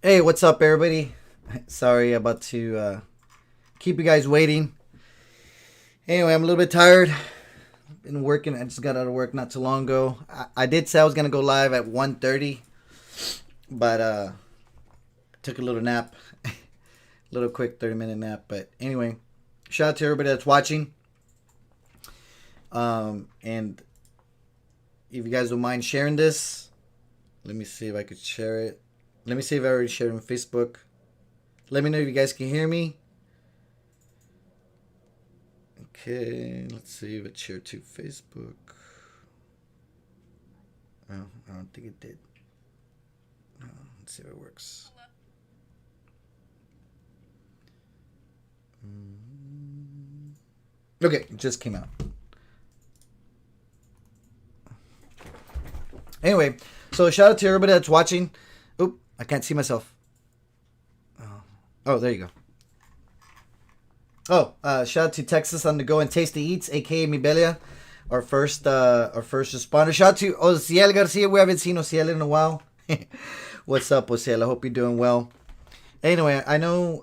Hey, what's up, everybody? Sorry about to keep you guys waiting. Anyway, I'm a little bit tired. Been working. I just got out of work not too long ago. I did say I was gonna go live at 1:30, but took a little nap, a little quick 30-minute nap. But anyway, shout out to everybody that's watching. And if you guys don't mind sharing this, let me see if I could share it. Let me see if I already shared it on Facebook. Let me know if you guys can hear me. Okay, let's see if it's shared to Facebook. Oh, I don't think it did. Oh, let's see if it works. Okay, it just came out. Anyway, so shout out to everybody that's watching. Oop, I can't see myself. Oh, there you go. Oh, shout out to Texas on the Go and Tasty Eats, aka Mibelia, our first responder. Shout out to Ociel Garcia. We haven't seen Ociel in a while. What's up, Ociel? I hope you're doing well. Anyway, I know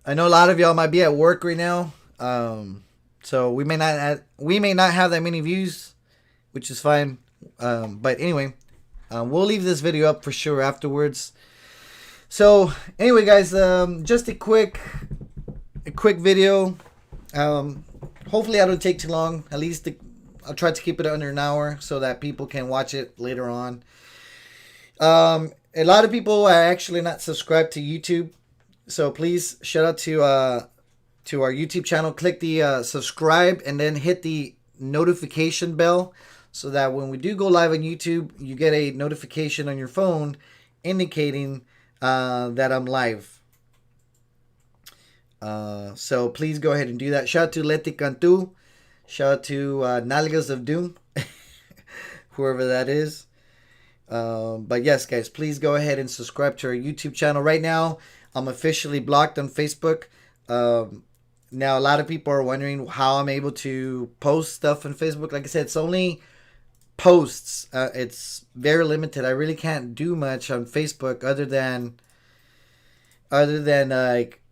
I know a lot of y'all might be at work right now, so we may not have that many views, which is fine. But anyway, we'll leave this video up for sure afterwards. So anyway, guys, just a quick video. Hopefully, I don't take too long. At least I'll try to keep it under an hour so that people can watch it later on. A lot of people are actually not subscribed to YouTube, so please shout out to our YouTube channel. Click the subscribe and then hit the notification bell so that when we do go live on YouTube, you get a notification on your phone indicating that I'm live. So please go ahead and do that. Shout out to Leti Cantu. Shout out to Nalgas of Doom, whoever that is. But yes, guys, please go ahead and subscribe to our YouTube channel. Right now, I'm officially blocked on Facebook. Now, a lot of people are wondering how I'm able to post stuff on Facebook. Like I said, it's only posts. It's very limited. I really can't do much on Facebook other than like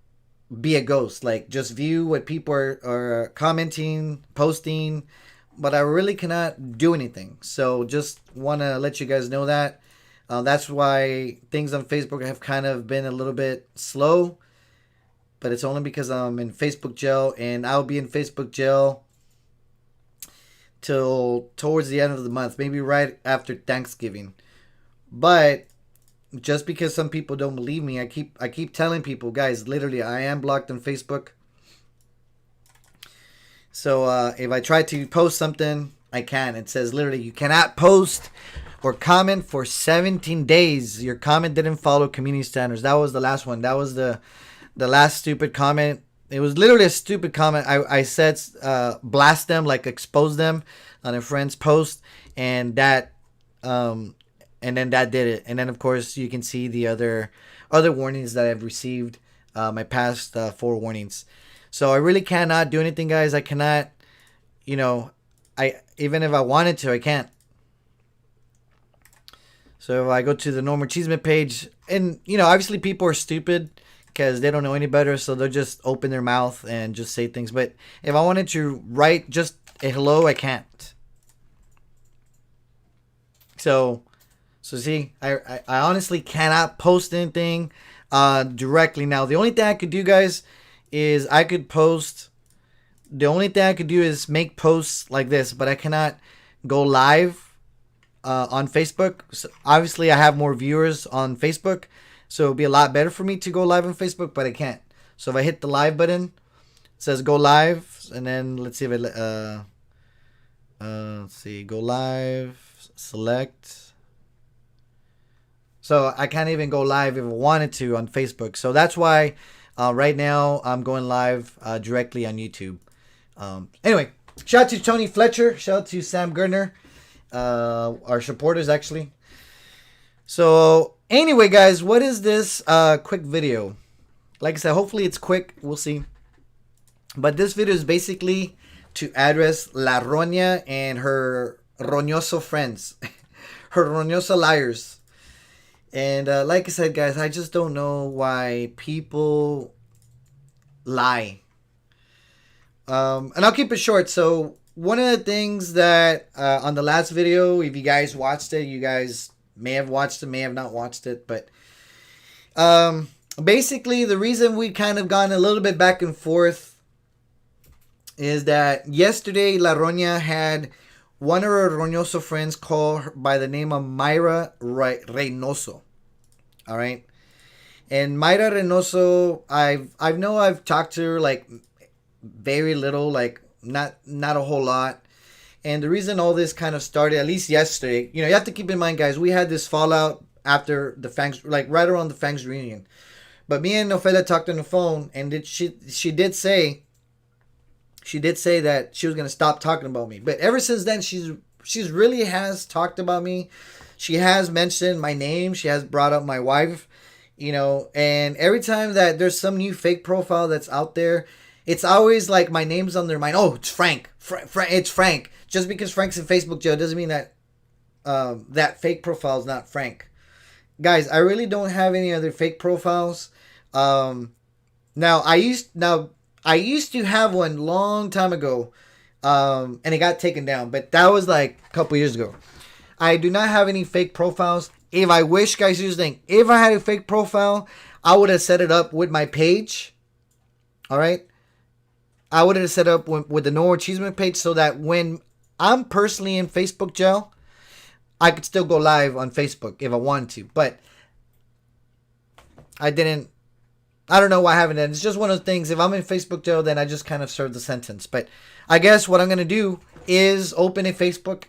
be a ghost. Like just view what people are commenting, posting. But I really cannot do anything. So just want to let you guys know that. That's why things on Facebook have kind of been a little bit slow. But it's only because I'm in Facebook jail. And I'll be in Facebook jail till towards the end of the month. Maybe right after Thanksgiving. But just because some people don't believe me, I keep telling people, guys, literally, I am blocked on Facebook. So if I try to post something, I can. It says literally, you cannot post or comment for 17 days. Your comment didn't follow community standards. That was the last one. That was the last stupid comment. It was literally a stupid comment. I said blast them, like expose them on a friend's post, and that and then that did it. And then of course you can see the other warnings that I've received, my past 4 warnings. So I really cannot do anything, guys. I cannot, even if I wanted to, I can't. So if I go to the No More Chisme page, and, obviously people are stupid because they don't know any better. So they'll just open their mouth and just say things. But if I wanted to write just a hello, I can't. So see, I honestly cannot post anything directly. Now, the only thing I could do, guys, is I could post. The only thing I could do is make posts like this, but I cannot go live on Facebook. So obviously, I have more viewers on Facebook, so it would be a lot better for me to go live on Facebook, but I can't. So if I hit the live button, it says go live, and then let's see if let's see, go live, select. So I can't even go live if I wanted to on Facebook. So that's why right now I'm going live directly on YouTube. Anyway, shout out to Tony Fletcher. Shout out to Sam Gurner, our supporters actually. So anyway, guys, what is this quick video? Like I said, hopefully it's quick. We'll see. But this video is basically to address La Roña and her roñoso friends, her roñoso liars. And like I said, guys, I just don't know why people lie. And I'll keep it short. So one of the things that on the last video, if you guys watched it, you guys may have watched it, may have not watched it. But basically, the reason we kind of gone a little bit back and forth is that yesterday, La Roña had one of her roñoso friends call her by the name of Myra Reynoso. All right. And Myra Reynoso, I've talked to her like very little, like not a whole lot. And the reason all this kind of started, at least yesterday, you have to keep in mind, guys, we had this fallout after the Fangs, like right around the Fangs reunion. But me and Ofelia talked on the phone, and she did say that she was gonna stop talking about me. But ever since then, she's really has talked about me. She has mentioned my name. She has brought up my wife, and every time that there's some new fake profile that's out there, it's always like my name's on their mind. Oh, it's Frank. It's Frank. Just because Frank's in Facebook jail doesn't mean that that fake profile is not Frank. Guys, I really don't have any other fake profiles. Now I used to have one long time ago, and it got taken down, but that was like a couple years ago. I do not have any fake profiles. If I wish, guys, here's the thing. If I had a fake profile, I would have set it up with my page. All right. I would have set up with the No Achievement page so that when I'm personally in Facebook jail, I could still go live on Facebook if I wanted to. But I didn't. I don't know why I haven't done. It's just one of the things. If I'm in Facebook jail, then I just kind of serve the sentence. But I guess what I'm going to do is open a Facebook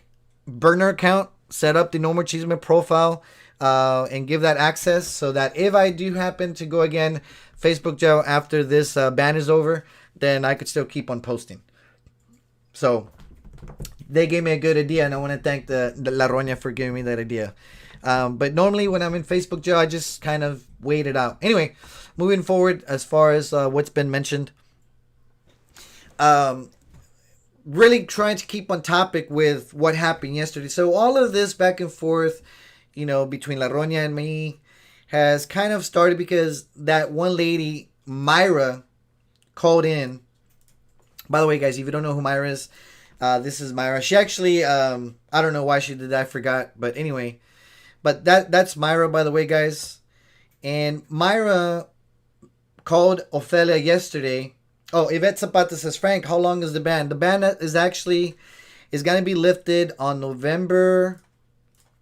burner account, set up the No More Cheeseman profile, and give that access so that if I do happen to go again Facebook jail after this ban is over, then I could still keep on posting. So they gave me a good idea, and I want to thank the La Roña for giving me that idea. But normally when I'm in Facebook jail, I just kind of wait it out. Anyway, moving forward as far as what's been mentioned. Really trying to keep on topic with what happened yesterday. So all of this back and forth, between La Roña and me has kind of started because that one lady, Myra, called in. By the way, guys, if you don't know who Myra is, this is Myra. She actually, I don't know why she did that. I forgot. But anyway, but that's Myra, by the way, guys. And Myra called Ophelia yesterday. Oh, Yvette Zapata says, Frank, how long is the ban? The ban is going to be lifted on November.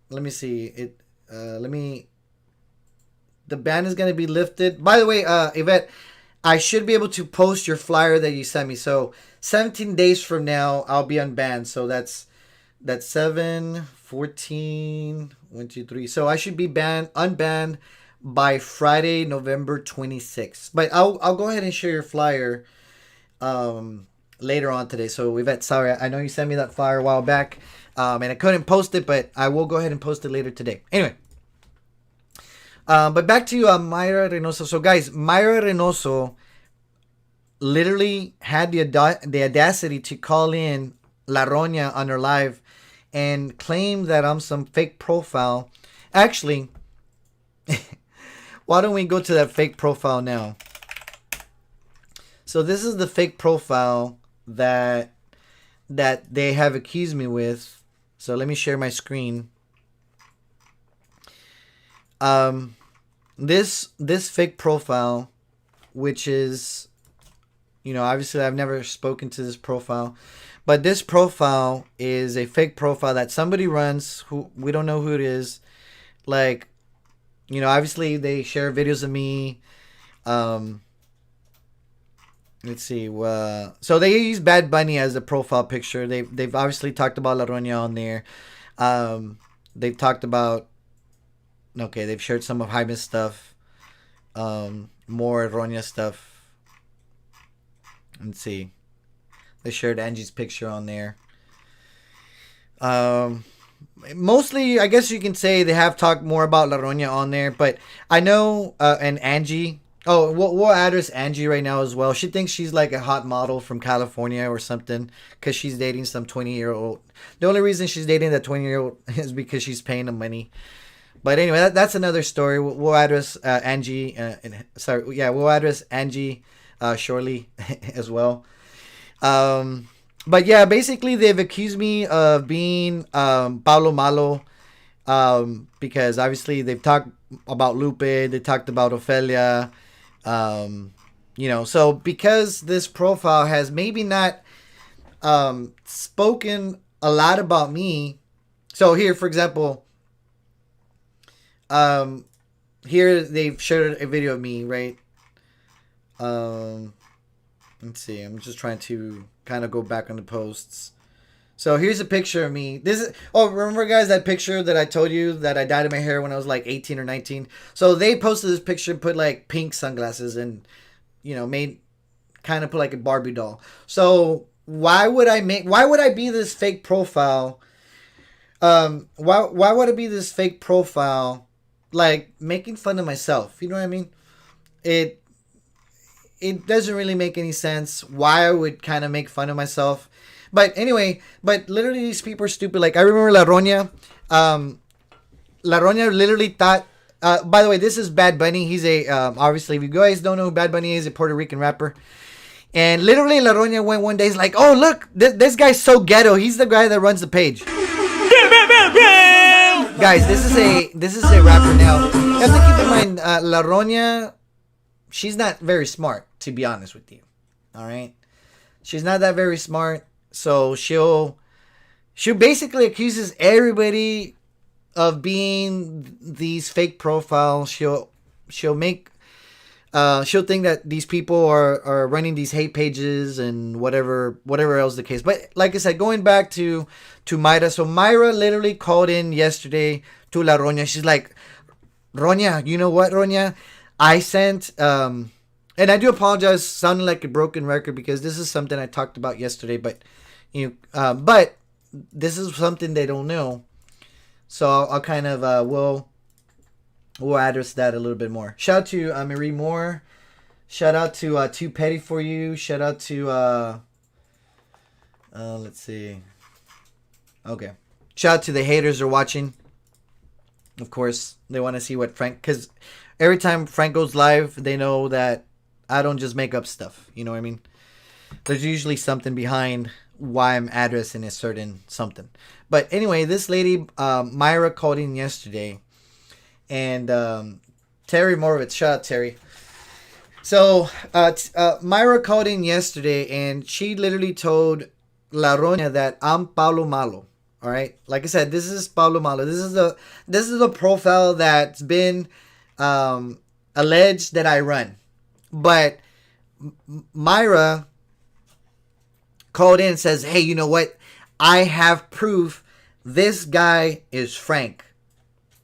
Let me see. The ban is going to be lifted. By the way, Yvette, I should be able to post your flyer that you sent me. So 17 days from now, I'll be unbanned. So that's 7, 14, 1, 2, 3. So I should be unbanned by Friday, November 26th. But I'll go ahead and share your flyer later on today. So Yvette, sorry, I know you sent me that flyer a while back, and I couldn't post it, but I will go ahead and post it later today. Anyway, but back to Myra Reynoso. So guys, Myra Reynoso literally had the audacity to call in La Roña on her live and claim that I'm some fake profile. Actually, why don't we go to that fake profile now? So this is the fake profile that they have accused me with. So let me share my screen. This fake profile, which is, obviously I've never spoken to this profile, but this profile is a fake profile that somebody runs who we don't know who it is. Like, obviously they share videos of me. Let's see. So they use Bad Bunny as a profile picture. They've obviously talked about La Roña on there. They've talked about. Okay, they've shared some of Jaime's stuff. More Roña stuff. Let's see. They shared Angie's picture on there. Mostly, I guess you can say they have talked more about La Roña on there, but I know, and Angie. Oh, we'll address Angie right now as well. She thinks she's like a hot model from California or something because she's dating some 20-year-old. The only reason she's dating that 20-year-old is because she's paying them money. But anyway, that's another story. We'll address Angie. We'll address Angie shortly as well. But yeah, basically they've accused me of being Pablo Malo because obviously they've talked about Lupe. They talked about Ophelia. So because this profile has maybe not spoken a lot about me. So here, for example, here they've shared a video of me, right? Let's see. I'm just trying to kind of go back on the posts. So here's a picture of me. Remember guys that picture that I told you that I dyed my hair when I was like 18 or 19? So they posted this picture and put like pink sunglasses and, made kind of put like a Barbie doll. So why would I be this fake profile? Why would I be this fake profile? Like making fun of myself. You know what I mean? It doesn't really make any sense why I would kind of make fun of myself. But anyway, literally these people are stupid. Like I remember La Roña. La Roña literally thought By the way, this is Bad Bunny. He's a obviously, if you guys don't know who Bad Bunny is, a Puerto Rican rapper. And literally, La Roña went one day. He's like, "Oh, look, this guy's so ghetto. He's the guy that runs the page." Guys, this is a rapper now. You have to keep in mind, La Roña, she's not very smart, to be honest with you. All right, she's not that very smart. So she'll basically accuses everybody of being these fake profiles. She'll think that these people are running these hate pages and whatever else the case. But like I said, going back to Myra. So Myra literally called in yesterday to La Roña. She's like, Roña, you know what, Roña? I sent, and I do apologize, sounding like a broken record because this is something I talked about yesterday. But but this is something they don't know. So I'll kind of we'll address that a little bit more. Shout out to Marie Moore. Shout out to Too Petty For You. Shout out to let's see. Okay. Shout out to the haters are watching. Of course, they want to see what Frank, because every time Frank goes live, they know that I don't just make up stuff. You know what I mean? There's usually something behind why I'm addressing a certain something. But anyway, this lady, Myra, called in yesterday. And Terry Morovitz, shout out Terry. So Myra called in yesterday, and she literally told La Roña that I'm Pablo Malo. All right, like I said, this is Pablo Malo. This is the profile that's been alleged that I run. But Myra called in and says, "Hey, you know what? I have proof. This guy is Frank."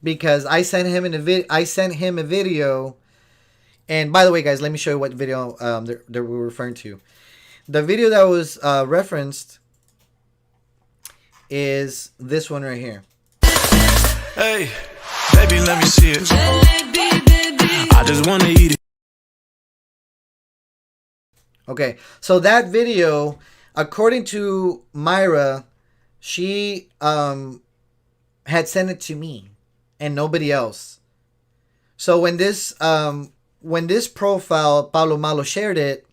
Because I sent him a video, and by the way, guys, let me show you what video that we're referring to. The video that was referenced is this one right here. Hey, baby, let me see it. I just want to eat it. Okay, so that video, according to Myra, she had sent it to me and nobody else. So when this profile Pablo Malo shared it,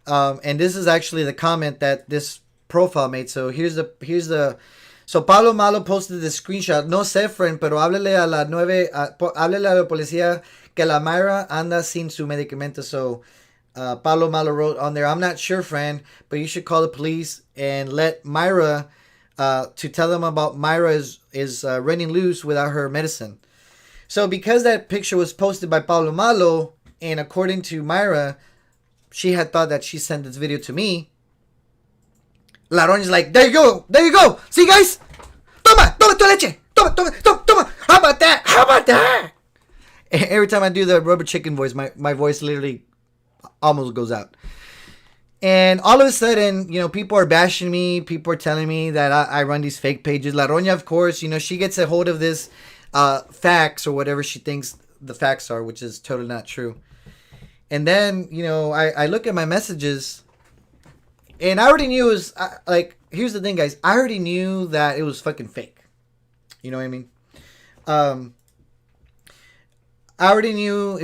and this is actually the comment that this profile made. So here's the so Pablo Malo posted the screenshot. No sé, friend, pero háblele a la 9, háblele a la policía que la Myra anda sin su medicamento. So Pablo Malo wrote on there, I'm not sure, friend, but you should call the police and let Myra to tell them about Myra is running loose without her medicine. So because that picture was posted by Pablo Malo, and according to Myra, she had thought that she sent this video to me. La Roña's like, there you go. See, guys? Toma tu leche. Toma. How about that? And every time I do the rubber chicken voice, my voice literally almost goes out. And all of a sudden, people are bashing me. People are telling me that I run these fake pages. La Roña, of course, she gets a hold of this facts or whatever she thinks the facts are, which is totally not true. And then, I look at my messages, and I already knew it was, here's the thing, guys. I already knew that it was fucking fake. You know what I mean? I already knew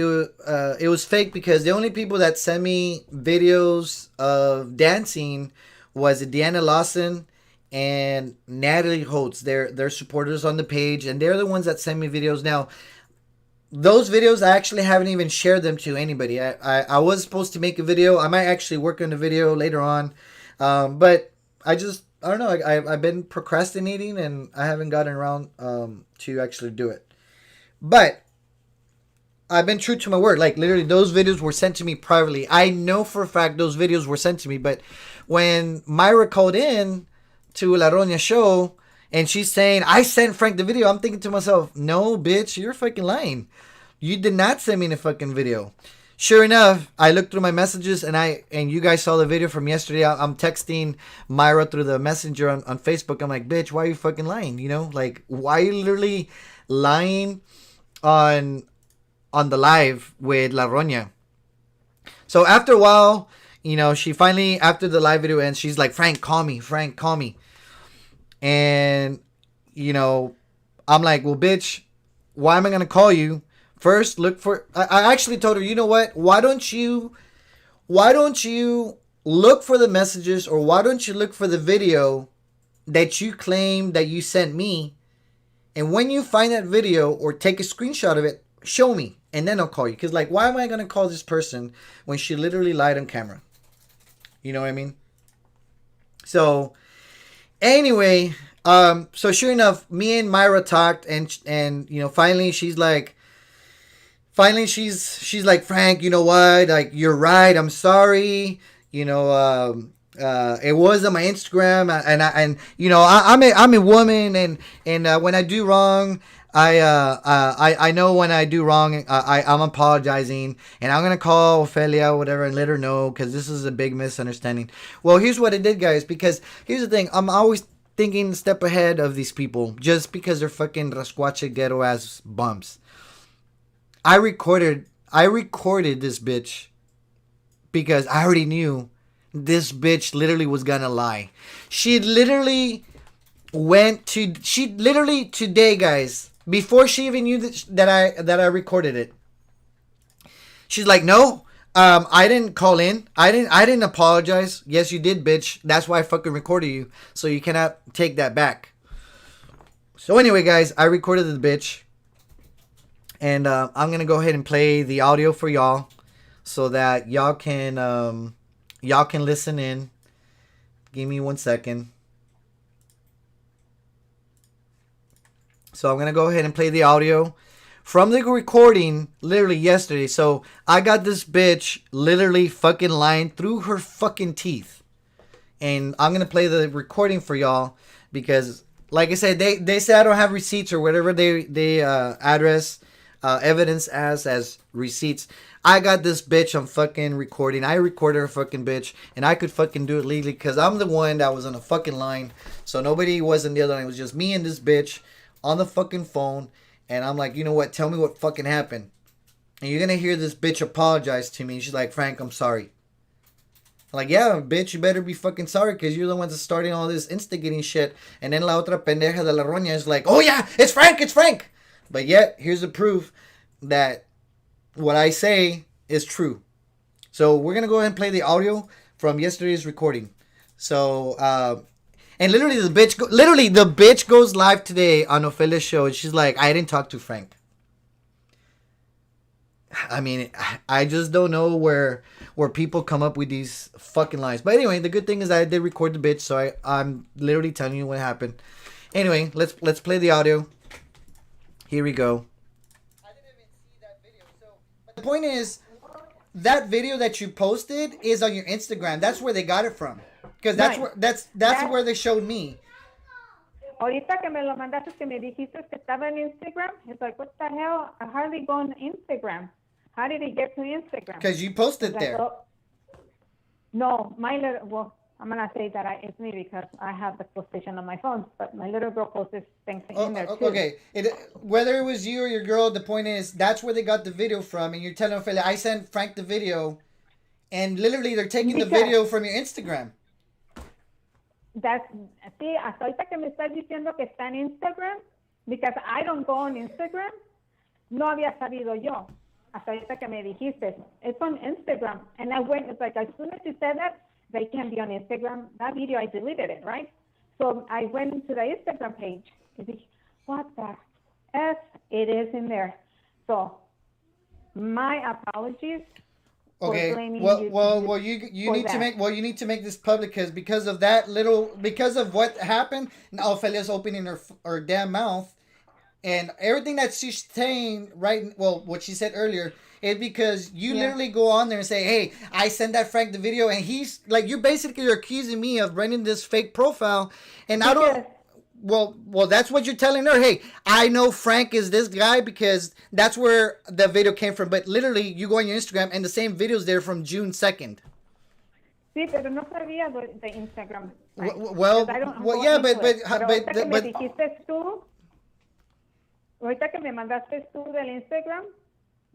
it was fake because the only people that sent me videos of dancing was Deanna Lawson and Natalie Holtz. They're supporters on the page, and they're the ones that send me videos. Now, those videos, I actually haven't even shared them to anybody. I was supposed to make a video. I might actually work on the video later on. But I don't know. I've been procrastinating, and I haven't gotten around to actually do it. But I've been true to my word. Like, literally, those videos were sent to me privately. I know for a fact those videos were sent to me. But when Myra called in to La Roña show, and she's saying, I sent Frank the video, I'm thinking to myself, no, bitch, you're fucking lying. You did not send me the fucking video. Sure enough, I looked through my messages, and you guys saw the video from yesterday. I'm texting Myra through the messenger on Facebook. I'm like, bitch, why are you fucking lying? Like, why are you literally lying on the live with La Roña? So after a while, she finally, after the live video ends, she's like, Frank, call me. And, I'm like, well, bitch, why am I gonna call you? First, look for. I actually told her, you know what? Why don't you look for the messages, or why don't you look for the video that you claim that you sent me, and when you find that video or take a screenshot of it, show me, and then I'll call you. Because, like, why am I gonna call this person when she literally lied on camera? You know what I mean? So, anyway, so sure enough, me and Myra talked, and you know, finally she's like, Frank, you know what? Like, you're right. I'm sorry. You know, it was on my Instagram, and you know, I'm a woman, and when I do wrong, I know when I do wrong, I'm apologizing, and I'm gonna call Ophelia or whatever and let her know, because this is a big misunderstanding. Well, here's what I did, guys, because here's the thing. I'm always thinking a step ahead of these people just because they're fucking rascuache ghetto ass bumps. I recorded this bitch because I already knew this bitch literally was gonna lie. She literally today, guys, before she even knew that I recorded it, she's like, no, I didn't call in. I didn't apologize. Yes, you did, bitch. That's why I fucking recorded you. So you cannot take that back. So anyway, guys, I recorded the bitch. And I'm going to go ahead and play the audio for y'all so that y'all can listen in. Give me 1 second. So I'm going to go ahead and play the audio from the recording literally yesterday. So I got this bitch literally fucking lying through her fucking teeth. And I'm going to play the recording for y'all because, like I said, they say I don't have receipts or whatever they address evidence as receipts. I got this bitch on fucking recording. I recorded her fucking bitch, and I could fucking do it legally because I'm the one that was on the fucking line. So nobody was on the other line. It was just me and this bitch on the fucking phone. And I'm like, you know what? Tell me what fucking happened. And you're gonna hear this bitch apologize to me. She's like, Frank, I'm sorry. I'm like, yeah, bitch, you better be fucking sorry because you're the ones that starting all this instigating shit. And then la otra pendeja de la roña is like, oh yeah, it's Frank. But yet, here's the proof that what I say is true. So we're going to go ahead and play the audio from yesterday's recording. So, and literally the bitch goes live today on Ophelia's show. And she's like, I didn't talk to Frank. I mean, I just don't know where people come up with these fucking lies. But anyway, the good thing is that I did record the bitch. So I'm literally telling you what happened. Anyway, let's play the audio. Here we go. I didn't even see that video. But the point is, that video that you posted is on your Instagram. That's where they got it from. Because that's where they showed me. Ahorita que me lo mandaste que me dijiste que estaba en Instagram, it's like, what the hell? I hardly go on Instagram. How did it get to Instagram? Because you posted there. No, well, I'm going to say that it's me because I have the position on my phone, but my little girl posted things in there too. Okay, whether it was you or your girl, the point is, that's where they got the video from, and you're telling Ophelia, I sent Frank the video, and literally they're taking the video from your Instagram. Sí, hasta ahorita que me estás diciendo que está en Instagram, because I don't go on Instagram, no había sabido yo. Hasta ahorita que me dijiste, it's on Instagram. And I went, it's like, as soon as you said that, they can be on Instagram. That video, I deleted it, right? So I went to the Instagram page. What the F? It is in there. So my apologies. Okay. Well, you need to make this public because of what happened. Now Ophelia's opening her damn mouth, and everything that she's saying what she said earlier is because you literally go on there and say, hey, I sent that Frank the video, and he's like, you're accusing me of running this fake profile, and I don't. Well, that's what you're telling her. Hey, I know Frank is this guy because that's where the video came from. But literally, you go on your Instagram and the same video's there from June 2nd. Sí, pero no sabía de Instagram. Right? Ahorita que me mandaste tú del Instagram,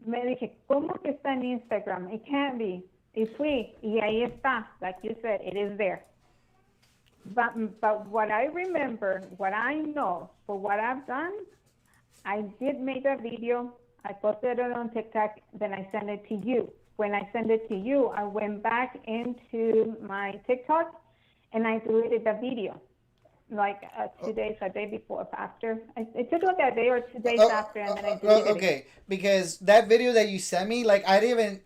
me dije, ¿cómo que está en Instagram? It can't be. Y fui, y ahí está. Like you said, it is there. But what I remember, what I know, for what I've done, I did make a video. I posted it on TikTok. Then I sent it to you. When I sent it to you, I went back into my TikTok and I deleted the video. Like 2 days, a day before, after. It took like a day or 2 days after, and then I deleted it. Okay, because that video that you sent me, like I didn't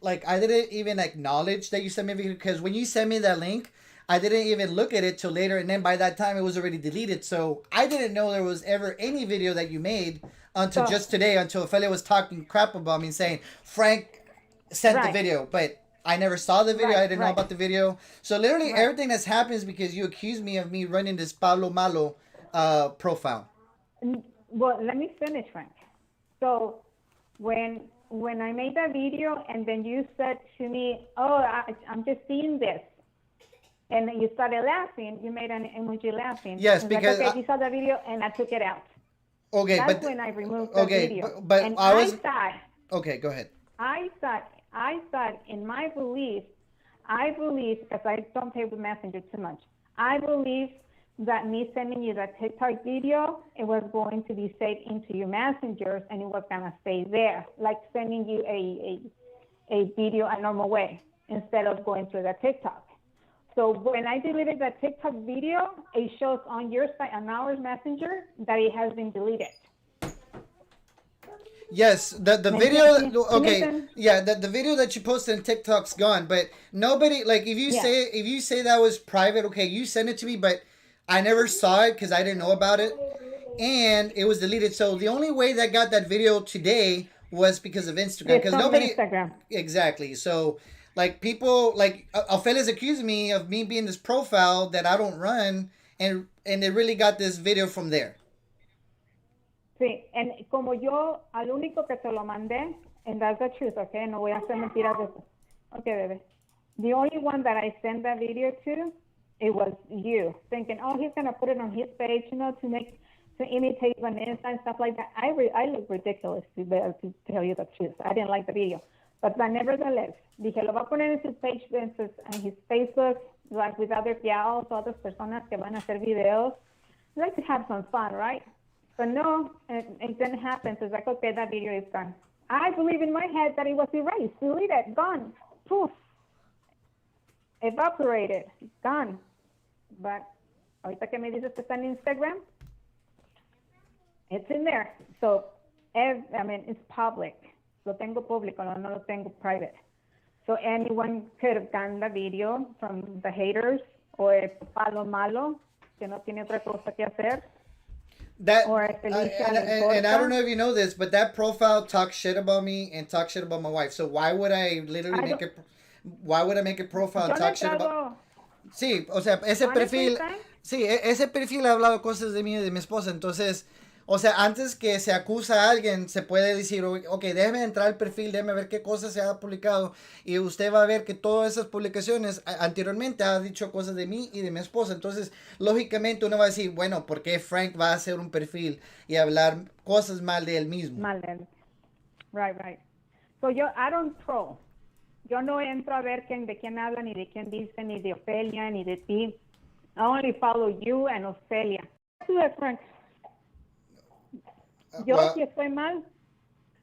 even acknowledge that you sent me a video, because when you sent me that link, I didn't even look at it till later, and then by that time it was already deleted. So I didn't know there was ever any video that you made until just today, until Ophelia was talking crap about me, saying Frank sent the video, but I never saw the video. I didn't know about the video. So literally everything that's happened is because you accused me of me running this Pablo Malo profile. Well, let me finish, Frank. So when I made that video, and then you said to me, "Oh, I'm just seeing this," and then you started laughing. You made an emoji laughing. Yes, because like, okay, you saw the video, and I took it out. Okay, that's when I removed the video. But and I was. thought. Okay, go ahead. I thought in my belief, because I don't play with Messenger too much, I believe that me sending you that TikTok video, it was going to be saved into your messengers and it was going to stay there, like sending you a video a normal way instead of going through the TikTok. So when I deleted that TikTok video, it shows on your side, on our messenger, that it has been deleted. Yes, the video. Okay, yeah, the video that you posted on TikTok's gone, but nobody, like, if you say that was private, okay, you send it to me, but I never saw it because I didn't know about it, and it was deleted. So the only way that got that video today was because of Instagram, because nobody. Instagram. Exactly. So like people, like Ophelia's accusing me of me being this profile that I don't run, and they really got this video from there. Sí, and como yo al único que te lo mandé, and that's the truth, okay, no voy a hacer mentiras de eso. Okay, baby. The only one that I sent that video to, it was you, thinking, oh, he's gonna put it on his page, to imitate Vanessa and stuff like that. I look ridiculous to tell you the truth. I didn't like the video, but nevertheless, dije, lo va a poner en his page, en his Facebook, like with other gals, otras personas que van a hacer videos. I like to have some fun, right? But no, it didn't happen. So it's like, okay, that video is gone. I believe in my head that it was erased, deleted, gone, poof, evaporated, gone. But ahorita que me dices que está en Instagram, it's in there. So, it's public. Lo tengo público, no lo tengo private. So anyone could have gotten the video from the haters o el palo malo que no tiene otra cosa que hacer. That and I don't know if you know this, but that profile talks shit about me and talks shit about my wife. So why would I literally make it? Why would I make a profile and talk shit about? Sí, o sea, ese perfil, sí, ese perfil ha hablado cosas de mí y de mi esposa. Entonces, o sea, antes que se acusa a alguien, se puede decir, ok, déjeme entrar al perfil, déjeme ver qué cosas se ha publicado. Y usted va a ver que todas esas publicaciones anteriormente ha dicho cosas de mí y de mi esposa. Entonces, lógicamente uno va a decir, bueno, ¿por qué Frank va a hacer un perfil y hablar cosas mal de él mismo? Mal de él. Right. So I don't troll. Yo no entro a ver de quién habla, ni de quién dice, ni de Ofelia, ni de ti. I only follow you and Ofelia. Do it, Frank. Yo si estoy mal.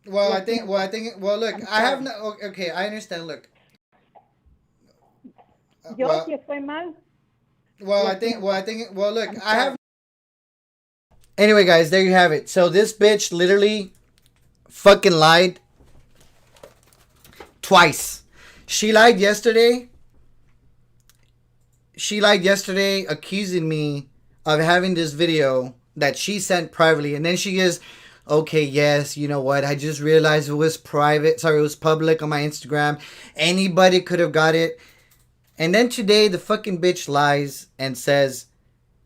Well, I think, look, I have no, okay, I understand, look. Yo si estoy mal. Look, I have. Anyway, guys, there you have it. So this bitch literally fucking lied twice. She lied yesterday. Accusing me of having this video that she sent privately, and then she goes, okay, yes, you know what, I just realized it was it was public on my Instagram, anybody could have got it. And then today the fucking bitch lies and says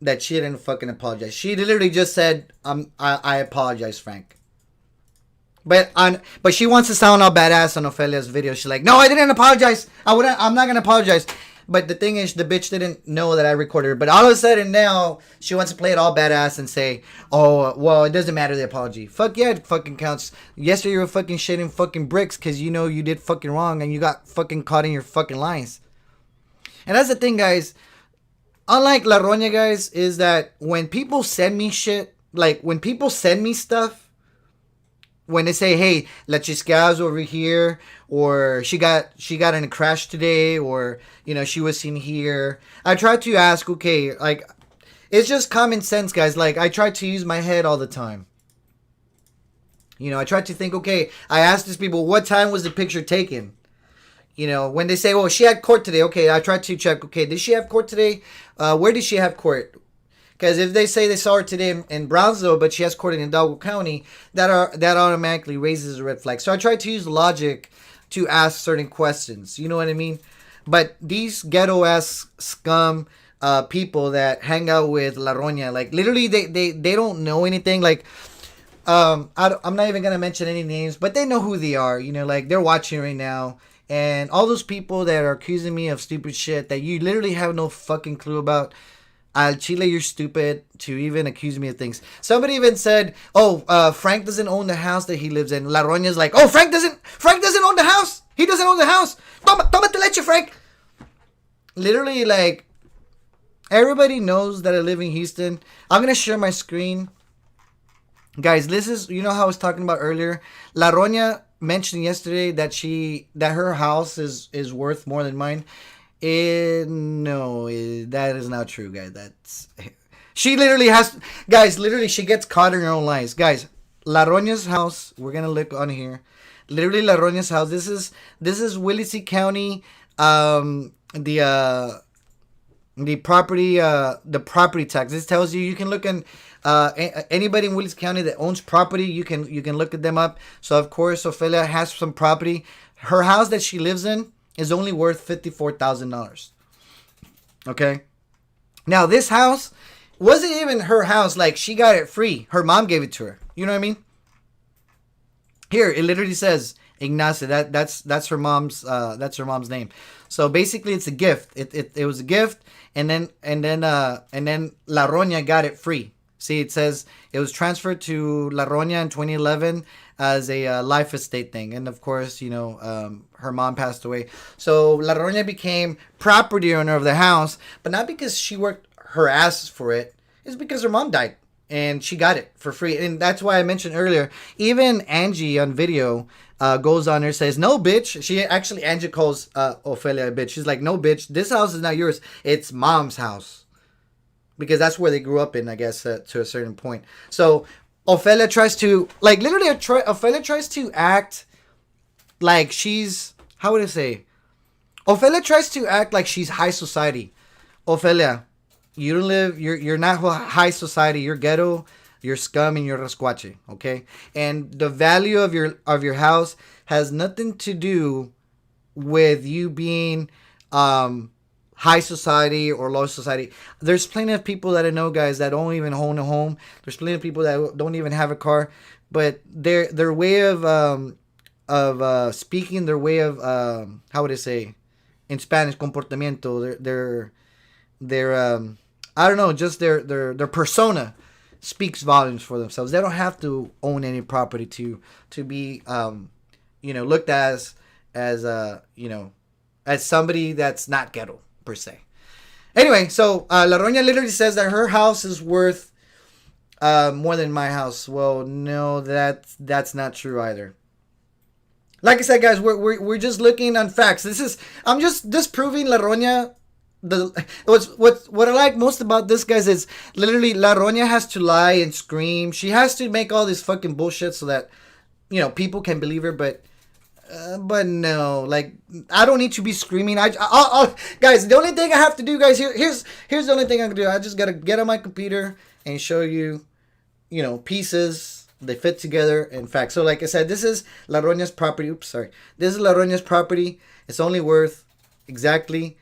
that she didn't fucking apologize. She literally just said, I apologize, Frank. But she wants to sound all badass on Ophelia's video. She's like, no, I didn't apologize. I'm not gonna apologize. But the thing is, the bitch didn't know that I recorded her. But all of a sudden now, she wants to play it all badass and say, oh, well, it doesn't matter, the apology. Fuck yeah, it fucking counts. Yesterday you were fucking shitting fucking bricks because you know you did fucking wrong and you got fucking caught in your fucking lies. And that's the thing, guys. Unlike La Roña, guys, is that when people send me shit, like when people send me stuff, when they say, hey, La Chisca's over here, or she got in a crash today, or, you know, she was seen here, I try to ask, okay, like, it's just common sense, guys. Like, I try to use my head all the time. You know, I try to think, okay, I asked these people, what time was the picture taken? You know, when they say, well, she had court today, okay, I try to check, okay, did she have court today? Where did she have court? Because if they say they saw her today in Brownsville, but she has court in Hidalgo County, that automatically raises a red flag. So I try to use logic to ask certain questions. You know what I mean? But these ghetto-ass scum people that hang out with La Roña, like, literally, they don't know anything. Like, I'm not even going to mention any names, but they know who they are. You know, like, they're watching right now. And all those people that are accusing me of stupid shit that you literally have no fucking clue about, Al Chile, you're stupid to even accuse me of things. Somebody even said, oh, Frank doesn't own the house that he lives in. La Roña's like, oh, Frank doesn't own the house. He doesn't own the house. Toma tu leche, Frank. Literally, like, everybody knows that I live in Houston. I'm going to share my screen. Guys, this is, you know how I was talking about earlier? La Roña mentioned yesterday that her house is worth more than mine. No, that is not true, guys. She literally has, guys, literally she gets caught in her own lies. Guys, La Roña's house, we're going to look on here. Literally La Roña's house. This is Willacy County, the property tax. This tells you can look in anybody in Willacy County that owns property, you can look at them up. So of course Ophelia has some property. Her house that she lives in is only worth $54,000. Okay. Now this house wasn't even her house. Like, she got it free. Her mom gave it to her. You know what I mean? Here it literally says Ignacia. That's her mom's name. So basically it's a gift. It was a gift, and then La Roña got it free. See, it says it was transferred to La Roña in 2011 as a life estate thing. And of course, you know, her mom passed away. So La Roña became property owner of the house, but not because she worked her ass for it. It's because her mom died and she got it for free. And that's why I mentioned earlier, even Angie on video goes on there, says, no, bitch. Angie calls Ophelia a bitch. She's like, no, bitch, this house is not yours. It's mom's house. Because that's where they grew up in, I guess, to a certain point. So Ophelia tries to, like, literally, Ophelia tries to act like she's, how would I say? Ophelia tries to act like she's high society. Ophelia, you don't live, you're not high society. You're ghetto, you're scum, and you're rascuache, okay? And the value of your house has nothing to do with you being high society or low society. There's plenty of people that I know, guys, that don't even own a home. There's plenty of people that don't even have a car, but their way of speaking, their way of how would I say in Spanish, comportamiento, their I don't know, just their persona speaks volumes for themselves. They don't have to own any property to be looked as as somebody that's not ghetto per se. Anyway, so La Roña literally says that her house is worth more than my house. Well, no, that's not true either. Like I said, guys, we're just looking on facts. I'm just disproving La Roña. What I like most about this, guys, is literally La Roña has to lie and scream. She has to make all this fucking bullshit so that people can believe her, but no, like, I don't need to be screaming. I'll guys, the only thing I have to do, guys, here's the only thing I can do. I just gotta get on my computer and show you, pieces. They fit together. In fact, so like I said, this is La Roña's property. Oops, sorry. This is La Roña's property. It's only worth exactly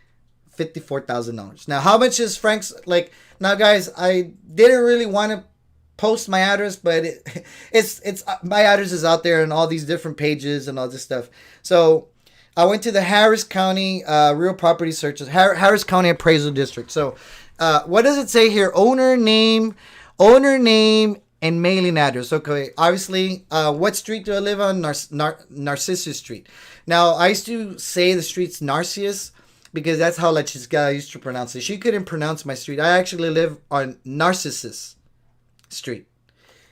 $54,000. Now, how much is Frank's? Like, now, guys, I didn't really want to post my address, but it's my address is out there on all these different pages and all this stuff. So I went to the Harris County real property searches, Harris County Appraisal District. So what does it say here? Owner name, and mailing address. Okay, obviously, what street do I live on? Narcissus Street. Now, I used to say the street's Narcissus because that's how Lechizga used to pronounce it. She couldn't pronounce my street. I actually live on Narcissus Street.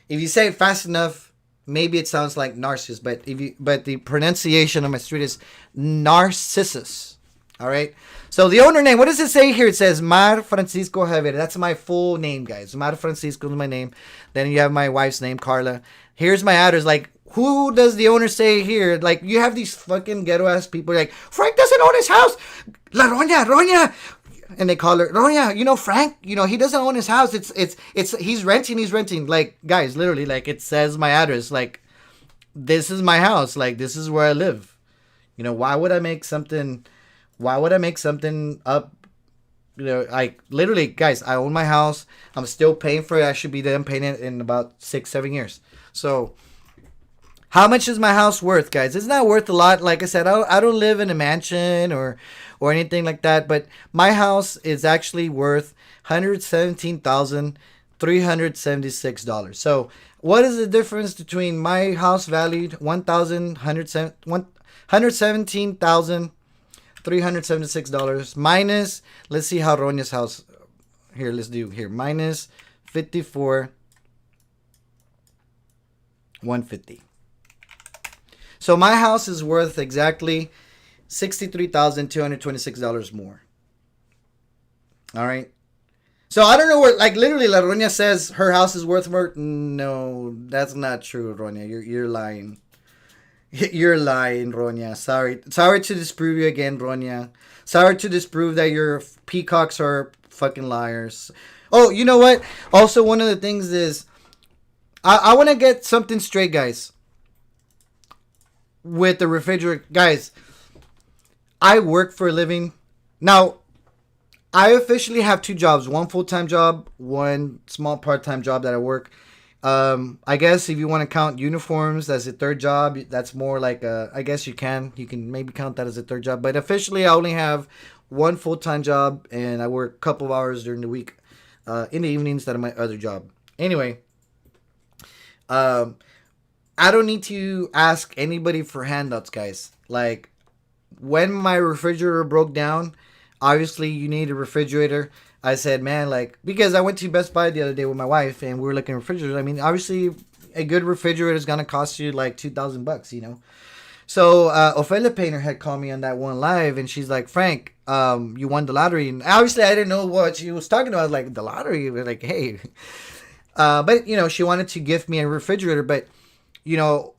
If you say it fast enough, maybe it sounds like Narcissus, but the pronunciation of my street is Narcissus. All right. So the owner name, what does it say here? It says Mar Francisco Javier. That's my full name, guys. Mar Francisco is my name. Then you have my wife's name, Carla. Here's my address. Like, who does the owner say here? Like, you have these fucking ghetto ass people like, Frank doesn't own his house. La Roña, Roña. And they call her Roña. You know, Frank, you know, he doesn't own his house. He's renting. Like, guys, literally, like, it says my address. Like, this is my house. Like, this is where I live. You know, why would I make something up? You know, like, literally, guys, I own my house. I'm still paying for it. I should be done paying it in about 6-7 years. So, how much is my house worth, guys? It's not worth a lot. Like I said, I don't live in a mansion or anything like that. But my house is actually worth $117,376. So, what is the difference between my house valued $117,376 minus, let's see how Roña's house, here, let's do here, minus 54,150. So my house is worth exactly $63,226 more. All right. So I don't know where, like, literally, La Roña says her house is worth more. No, that's not true, Roña. You're lying. You're lying, Roña. Sorry to disprove you again, Roña. Sorry to disprove that your peacocks are fucking liars. Oh, you know what? Also, one of the things is, I want to get something straight, guys. With the refrigerator, guys, I work for a living. Now, I officially have 2 jobs, one full-time job, one small part-time job that I work. I guess if you want to count uniforms as a third job, that's more like I guess you can maybe count that as a third job. But officially, I only have one full-time job, and I work a couple of hours during the week, in the evenings, that are my other job. Anyway, I don't need to ask anybody for handouts, guys. Like, when my refrigerator broke down, obviously you need a refrigerator. I said, man, like, because I went to Best Buy the other day with my wife and we were looking at refrigerators. I mean, obviously a good refrigerator is going to cost you like $2,000, you know? So, Ophelia Painter had called me on that one live and she's like, Frank, you won the lottery. And obviously I didn't know what she was talking about. I was like, the lottery? We're like, hey. But, you know, she wanted to gift me a refrigerator, but, you know,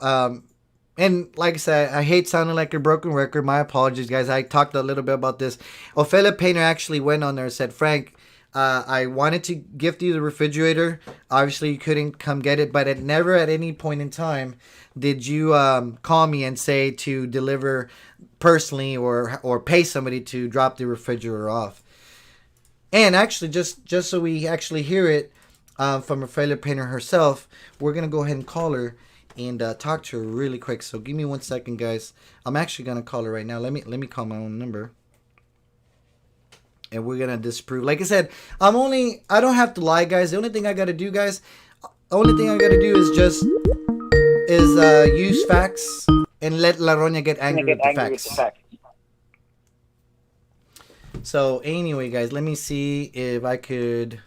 and like I said, I hate sounding like a broken record. My apologies, guys. I talked a little bit about this. Ophelia Painter actually went on there and said, Frank, I wanted to gift you the refrigerator. Obviously, you couldn't come get it, but never at any point in time did you call me and say to deliver personally or pay somebody to drop the refrigerator off. And actually, just so we actually hear it from Ophelia Painter herself, we're going to go ahead and call her and talk to her really quick. So give me 1 second, guys. I'm actually gonna call her right now. Let me call my own number, and we're gonna disprove. Like I said, I don't have to lie, guys. The only thing I gotta do, guys, is use facts and let La Roña get angry with the facts. So anyway, guys, let me see if I could.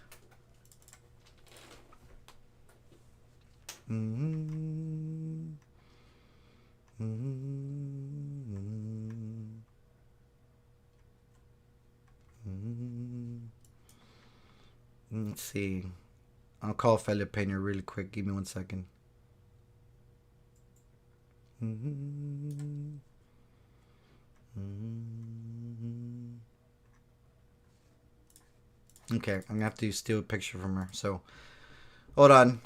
Let's see. I'll call Philip Painter really quick. Give me 1 second. Okay, I'm gonna have to steal a picture from her. So, hold on.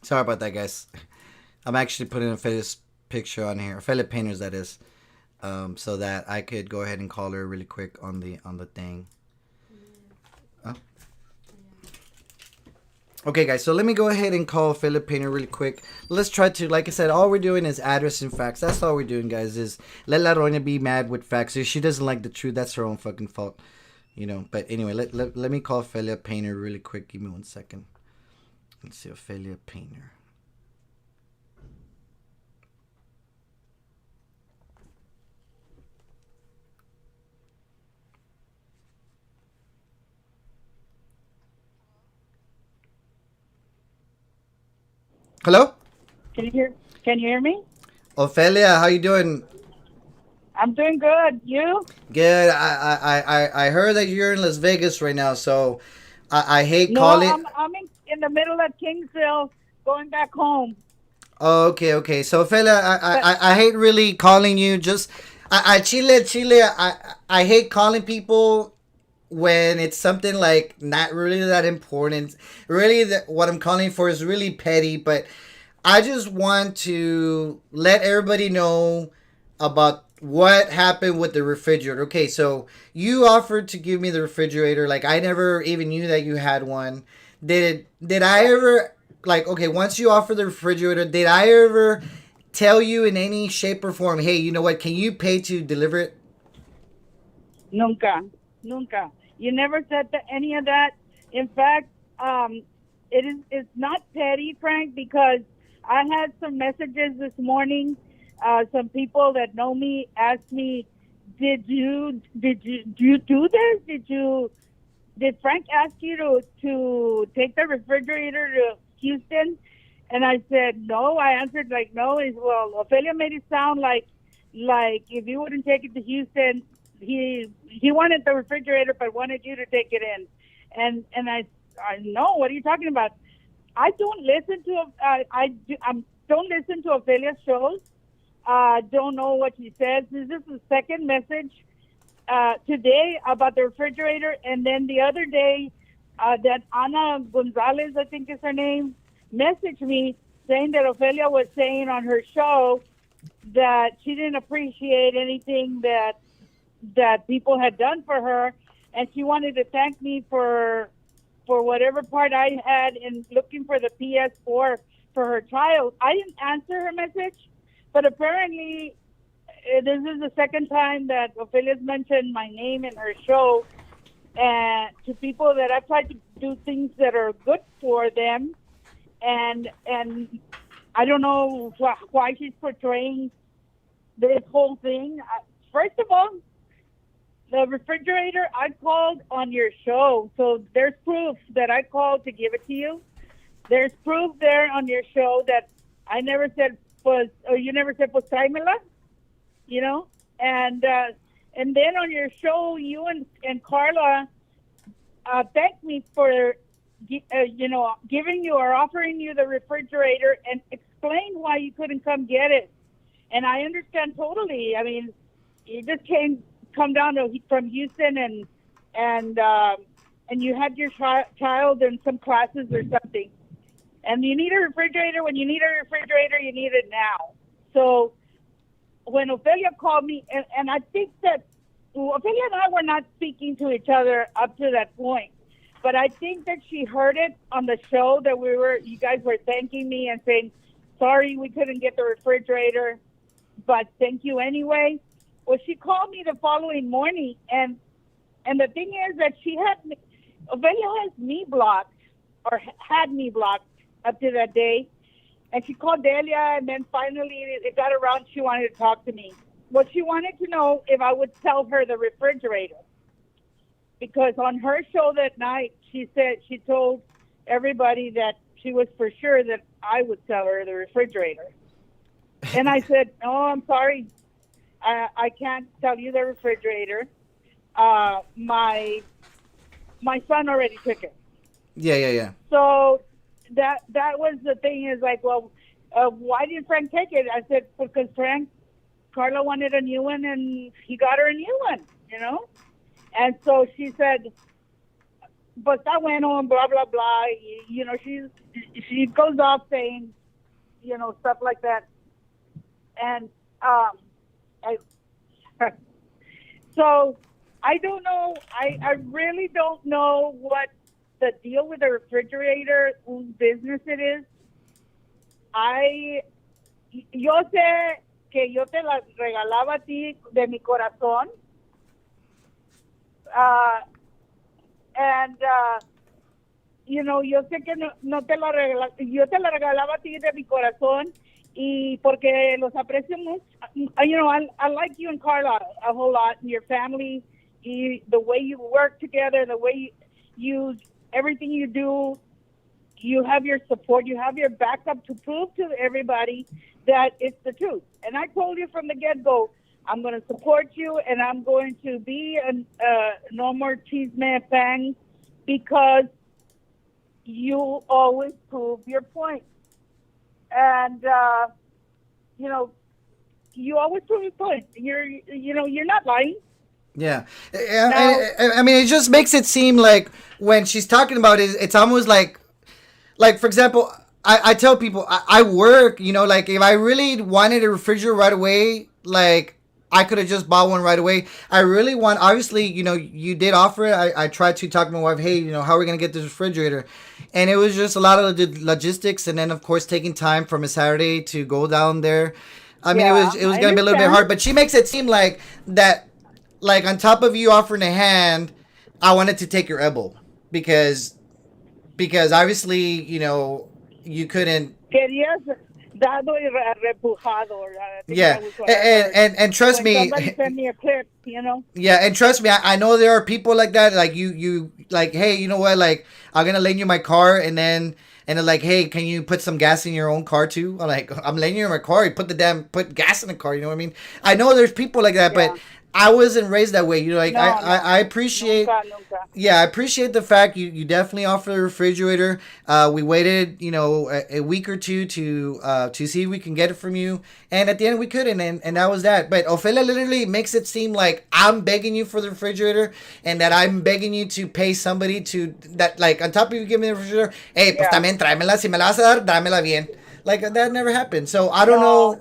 Sorry about that, guys. I'm actually putting a Phyllis picture on here, Philip Painters, that is, so that I could go ahead and call her really quick on the thing. Oh. Okay, guys, so let me go ahead and call Filipino really quick. Let's try to, like I said, all we're doing is address and facts. That's all we're doing, guys, is let La Roña be mad with facts. If she doesn't like the truth, that's her own fucking fault. But anyway, let me call Ophelia Painter really quick. Give me 1 second. Let's see, Ophelia Painter. Hello? Can you hear me? Ophelia, how you doing? I'm doing good. You? Good. I heard that you're in Las Vegas right now, so I hate No, calling. I'm in the middle of Kingsville, going back home. Oh, okay. So, Ophelia, But I hate really calling you. Just Chile. I hate calling people when it's something like not really that important. Really, what I'm calling for is really petty, but I just want to let everybody know about what happened with the refrigerator. Okay, so you offered to give me the refrigerator. Like I never even knew that you had one. Did I ever like okay, once you offer the refrigerator, did I ever tell you in any shape or form, "Hey, you know what? Can you pay to deliver it?" nunca. You never said any of that. In fact, it's not petty, Frank, because I had some messages this morning. Some people that know me asked me, "Did you do this? Did Frank ask you to take the refrigerator to Houston?" And I said, no. I answered like, no. He's, well, Ophelia made it sound like if you wouldn't take it to Houston, he wanted the refrigerator, but wanted you to take it in. And I no, what are you talking about? I don't listen to, don't listen to Ophelia's shows. Don't know what she says. This is the second message today about the refrigerator, and then the other day that Ana Gonzalez, I think is her name, messaged me saying that Ophelia was saying on her show that she didn't appreciate anything that people had done for her, and she wanted to thank me for whatever part I had in looking for the PS4 for her child. I didn't answer her message, but apparently this is the second time that Ophelia's mentioned my name in her show, and to people that I've tried to do things that are good for them, and I don't know why she's portraying this whole thing. First of all, the refrigerator, I called on your show, so there's proof that I called to give it to you. There's proof there on your show that I never said was, or you never said was tráemela, you know, and then on your show, you and Carla thanked me for giving you or offering you the refrigerator and explained why you couldn't come get it. And I understand totally. I mean, you just come down from Houston and you had your child in some classes or something, and you need a refrigerator. When you need a refrigerator, you need it now. So when Ophelia called me, and I think that Ophelia and I were not speaking to each other up to that point, but I think that she heard it on the show that you guys were thanking me and saying, sorry, we couldn't get the refrigerator, but thank you anyway. Well, she called me the following morning, and the thing is that Ophelia has me blocked, or had me blocked up to that day, and she called Delia, and then finally it got around, she wanted to talk to me. Well, she wanted to know if I would sell her the refrigerator, because on her show that night, she told everybody that she was for sure that I would sell her the refrigerator. And I said, no, I'm sorry. I can't sell you the refrigerator. My son already took it. Yeah. So that was the thing, is like, well, why did Frank take it? I said, because Carla wanted a new one, and he got her a new one, you know? And so she said, but that went on, blah, blah, blah. You know, she goes off saying, you know, stuff like that. And so I don't know. I really don't know what the deal with the refrigerator, whose business it is, yo sé que yo te la regalaba a ti de mi corazón. And you know, yo sé que no te la regalaba, yo te la regalaba a ti de mi corazón, y porque los aprecio mucho. You know, I like you and Carla a whole lot, and your family, the way you work together, the way you everything you do, you have your support, you have your backup to prove to everybody that it's the truth. And I told you from the get-go, I'm going to support you, and I'm going to be no more chisme fan, because you always prove your point. And, you know, you always prove your point. You're not lying. Yeah. I mean, it just makes it seem like when she's talking about it, it's almost like for example, I tell people I work, you know, like if I really wanted a refrigerator right away, like I could have just bought one right away. I really want, obviously, you know, you did offer it. I tried to talk to my wife, hey, you know, how are we going to get this refrigerator? And it was just a lot of the logistics, and then of course taking time from a Saturday to go down there. I mean, it was going to be a little bit hard, but she makes it seem like that, like on top of you offering a hand, I wanted to take your elbow because obviously, you know, you couldn't. Querías dado y repujado. Yeah, and trust me. Somebody send me a clip, you know. Yeah, and trust me, I know there are people like that. Like you like, hey, you know what? Like, I'm gonna lend you my car, and they're like, hey, can you put some gas in your own car too? I'm like, I'm lending you my car. You put gas in the car. You know what I mean? I know there's people like that, but I wasn't raised that way. You know, like I appreciate. Nunca. Yeah, I appreciate the fact you definitely offer the refrigerator. We waited, you know, a week or two to see if we can get it from you, and at the end we couldn't, and that was that. But Ofelia literally makes it seem like I'm begging you for the refrigerator, and that I'm begging you to pay somebody to that, like on top of you giving me the refrigerator. Hey, pues también tráemela, si me la vas a dar, dámela bien. Like that never happened. So I don't know.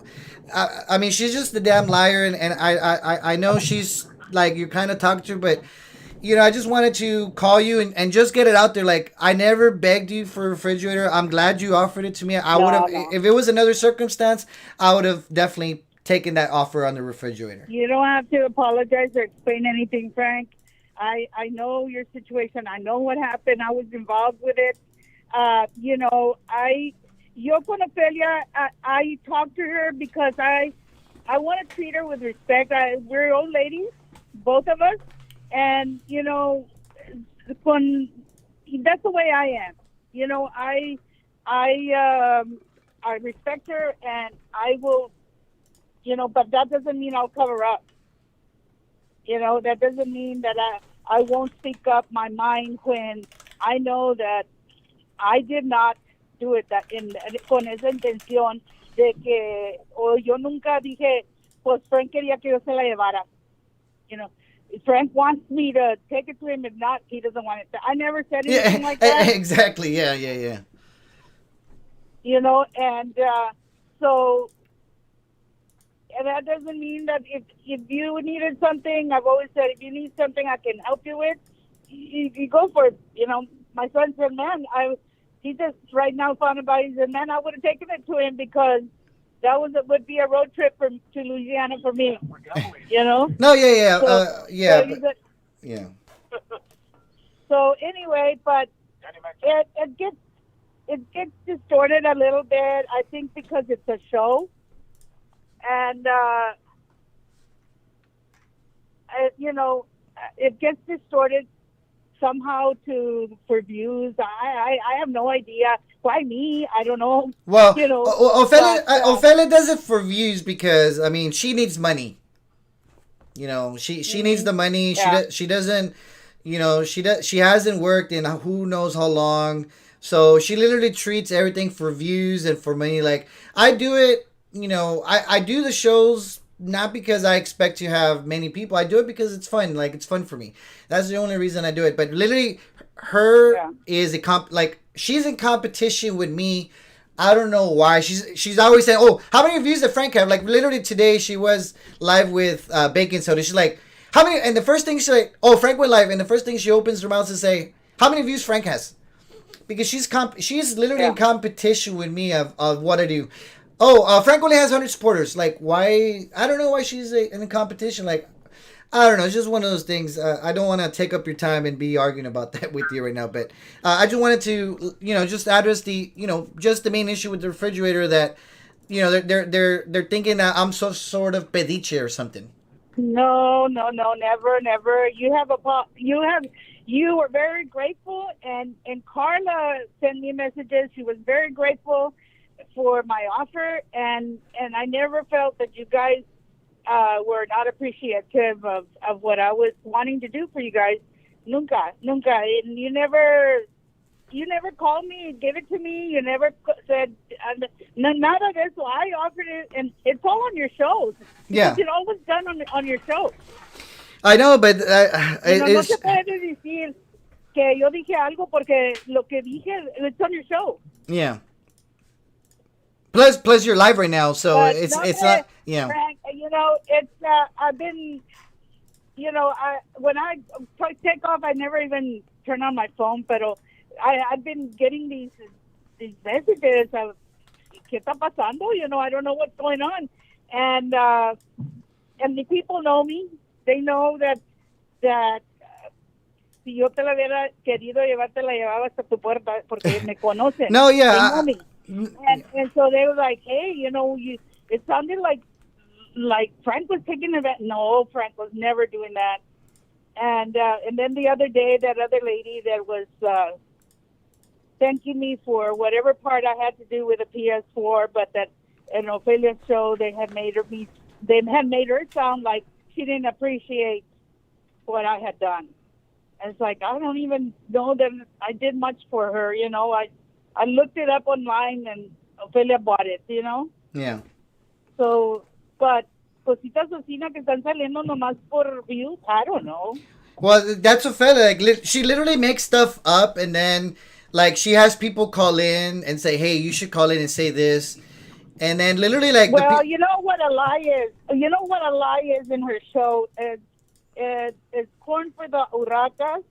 I mean, she's just a damn liar, and I know she's like, you're kind of talking to her, but you know, I just wanted to call you and just get it out there. Like, I never begged you for a refrigerator. I'm glad you offered it to me. I would have, if it was another circumstance, I would have definitely taken that offer on the refrigerator. You don't have to apologize or explain anything, Frank. I know your situation. I know what happened. I was involved with it. You know, yo con Ofelia, I talked to her because I want to treat her with respect. We're old ladies, both of us, and you know, that's the way I am. You know, I respect her, and I will, you know, but that doesn't mean I'll cover up. You know, that doesn't mean that I won't speak up my mind when I know that I did not do it con esa intención de que, o yo nunca dije, pues Frank quería que yo se la llevara. You know, Frank wants me to take it to him. If not, he doesn't want it. I never said anything like that. Exactly. Yeah. You know, and so, and that doesn't mean that if you needed something, I've always said, if you need something I can help you with, you go for it. You know, my son said, man, he just right now found about it. He said, man, I would have taken it to him because that would be a road trip to Louisiana for me. You know? No, yeah. So, yeah. So anyway, but it gets distorted a little bit. I think because it's a show, and you know, it gets distorted somehow for views. I have no idea. Why me? I don't know. Well, you know, Ofelia does it for views because, I mean, she needs money. You know, she needs the money. Yeah. She doesn't, you know, she hasn't worked in who knows how long. So she literally treats everything for views and for money. Like, I do it, you know, I do the shows not because I expect to have many people. I do it because it's fun. Like, it's fun for me. That's the only reason I do it. But literally, is she's in competition with me. I don't know why. She's always saying, oh, how many views did Frank have? Like, literally today she was live with Bacon Soda. She's like, how many? And the first thing she's like, oh, Frank went live. And the first thing she opens her mouth to say, How many views Frank has? Because she's literally in competition with me of what I do. Oh, Frank only has 100 supporters. Like, why? I don't know why she's in a competition. Like, I don't know. It's just one of those things. I don't want to take up your time and be arguing about that with you right now. But I just wanted to, just address the, just the main issue with the refrigerator that, they're thinking that I'm some sort of pediche or something. No, never. You were very grateful, and Carla sent me messages. She was very grateful for my offer, and I never felt that you guys were not appreciative of what I was wanting to do for you guys. Nunca. And you never called me and gave it to me. You never said, nada de eso. I offered it, and it's all on your shows. Yeah. It's always done on your shows. I know, but No se puede decir que yo dije algo porque lo que dije, it's on your show. Yeah. Plus you're live right now, so But it's Frank, not, it's I've been, when I take off, I never even turn on my phone, pero I've been getting these messages of ¿qué está pasando? I don't know what's going on, and the people know me. They know that si yo te la hubiera querido llevar, te la llevaba hasta tu puerta porque me conocen. No, yeah. They know me. And so they were like, hey, it sounded like Frank was taking advantage. No, Frank was never doing that. And then the other day, that other lady that was thanking me for whatever part I had to do with the PS4, but that in Ophelia's show, they had made her sound like she didn't appreciate what I had done. And it's like, I don't even know that I did much for her, I looked it up online and Ophelia bought it, Yeah. So, but cositas así que están saliendo nomás por views, I don't know. Well, that's Ophelia. Like, she literally makes stuff up, and then, like, she has people call in and say, hey, you should call in and say this. And then literally, like... Well, you know what a lie is? You know what a lie is in her show? It's corn for the urracas.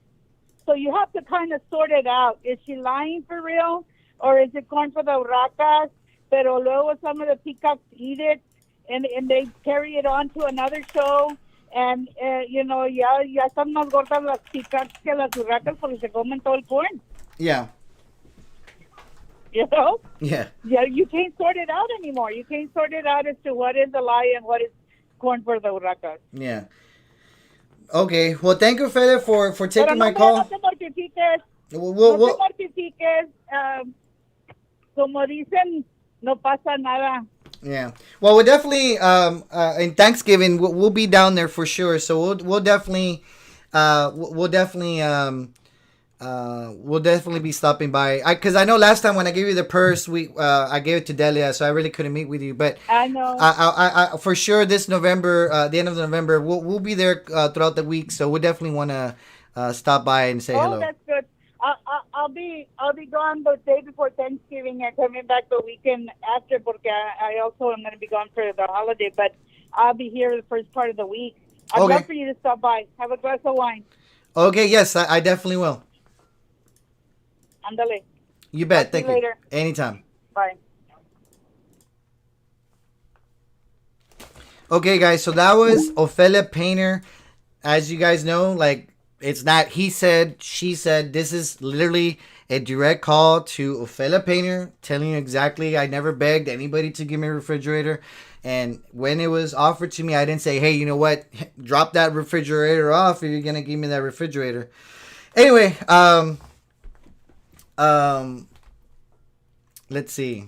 So you have to kind of sort it out. Is she lying for real? Or is it corn for the urracas? Pero luego some of the peacocks eat it, and they carry it on to another show. And, ya están más gordas las peacocks que las urracas porque se comen todo el corn. Yeah. Yeah, you can't sort it out anymore. You can't sort it out as to what is a lie and what is corn for the urracas. Yeah. Okay. Well, thank you, Fede, for taking my call. No te mortifiques. No te mortifiques. Como dicen, no pasa nada. Yeah. Well, we'll definitely in Thanksgiving we'll be down there for sure. So we'll definitely be stopping by. Because I know last time when I gave you the purse, I gave it to Delia, so I really couldn't meet with you. But I know. I for sure this November, the end of November, we'll be there throughout the week. So we'll definitely want to stop by and say hello. Oh, that's good. I'll be gone the day before Thanksgiving and coming back the weekend after, porque I also am going to be gone for the holiday. But I'll be here the first part of the week. I'd love for you to stop by. Have a glass of wine. Okay. Yes, I definitely will. Andale. You bet. Thank you. Later. Anytime. Bye. Okay, guys. So that was Ophelia Painter. As you guys know, like, it's not he said, she said. This is literally a direct call to Ophelia Painter, telling you exactly. I never begged anybody to give me a refrigerator. And when it was offered to me, I didn't say, hey, you know what? Drop that refrigerator off if you're going to give me that refrigerator. Anyway, let's see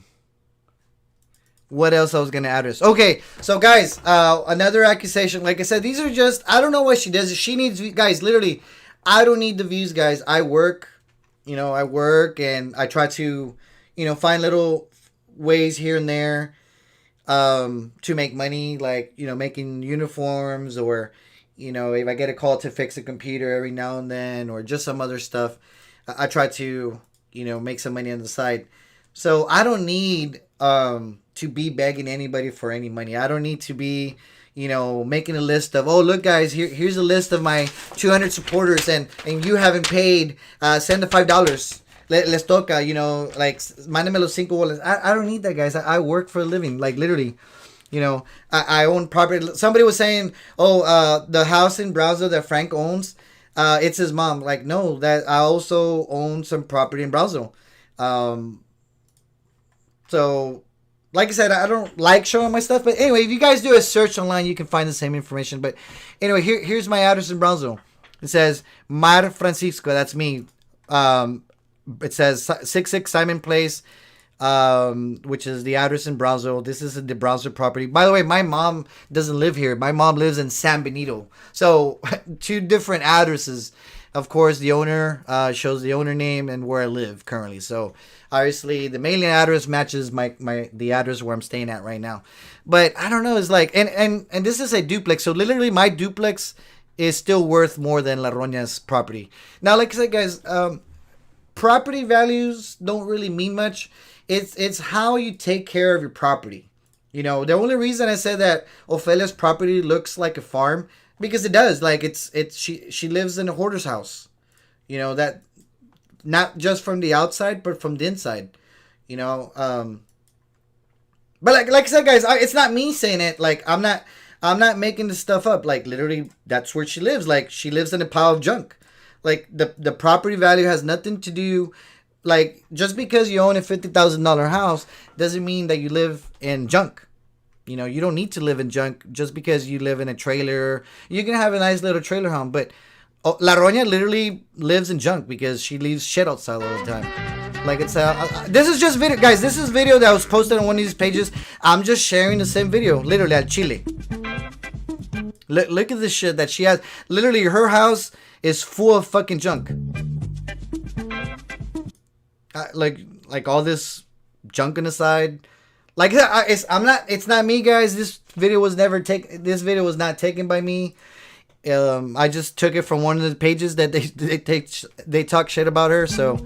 what else I was gonna address. Okay, so guys, another accusation. Like I said, these are just, I don't know what she does. She needs, guys, literally, I don't need the views, guys. I work and I try to, find little ways here and there to make money, like, making uniforms, or if I get a call to fix a computer every now and then, or just some other stuff. I try to make some money on the side. So I don't need to be begging anybody for any money. I don't need to be, making a list of, oh, look, guys, here's a list of my 200 supporters, and you haven't paid. Send the $5. Les toca, like, mándame los 5 bolas. I don't need that, guys. I work for a living, like, literally. I own property. Somebody was saying, oh, the house in Brownsville that Frank owns, it's his mom. Like, no, that I also own some property in Brownsville. So, like I said, I don't like showing my stuff. But anyway, if you guys do a search online, you can find the same information. But anyway, here's my address in Brownsville. It says Mar Francisco. That's me. It says 66 Simon Place, which is the address in Brownsville. This is the Brownsville property. By the way, my mom doesn't live here. My mom lives in San Benito. So 2 different addresses. Of course, the owner shows the owner name and where I live currently. So obviously, the mailing address matches the address where I'm staying at right now. But I don't know. It's like, and this is a duplex. So literally, my duplex is still worth more than La Roña's property. Now, like I said, guys, property values don't really mean much. It's how you take care of your property. The only reason I said that Ofelia's property looks like a farm, because it does. Like, she lives in a hoarder's house. That not just from the outside, but from the inside. But like I said, guys, it's not me saying it. Like, I'm not making this stuff up. Like, literally, that's where she lives. Like, she lives in a pile of junk. Like, the property value has nothing to do. Like, just because you own a $50,000 house doesn't mean that you live in junk. You don't need to live in junk just because you live in a trailer. You can have a nice little trailer home, but La Roña literally lives in junk because she leaves shit outside all the time. Like, it's this is just video, guys. This is video that was posted on one of these pages. I'm just sharing the same video, literally, al Chile. Look at this shit that she has. Literally, her house is full of fucking junk. Like all this junk on the side. Like, it's not me, guys. This video was not taken by me. I just took it from one of the pages that they talk shit about her. So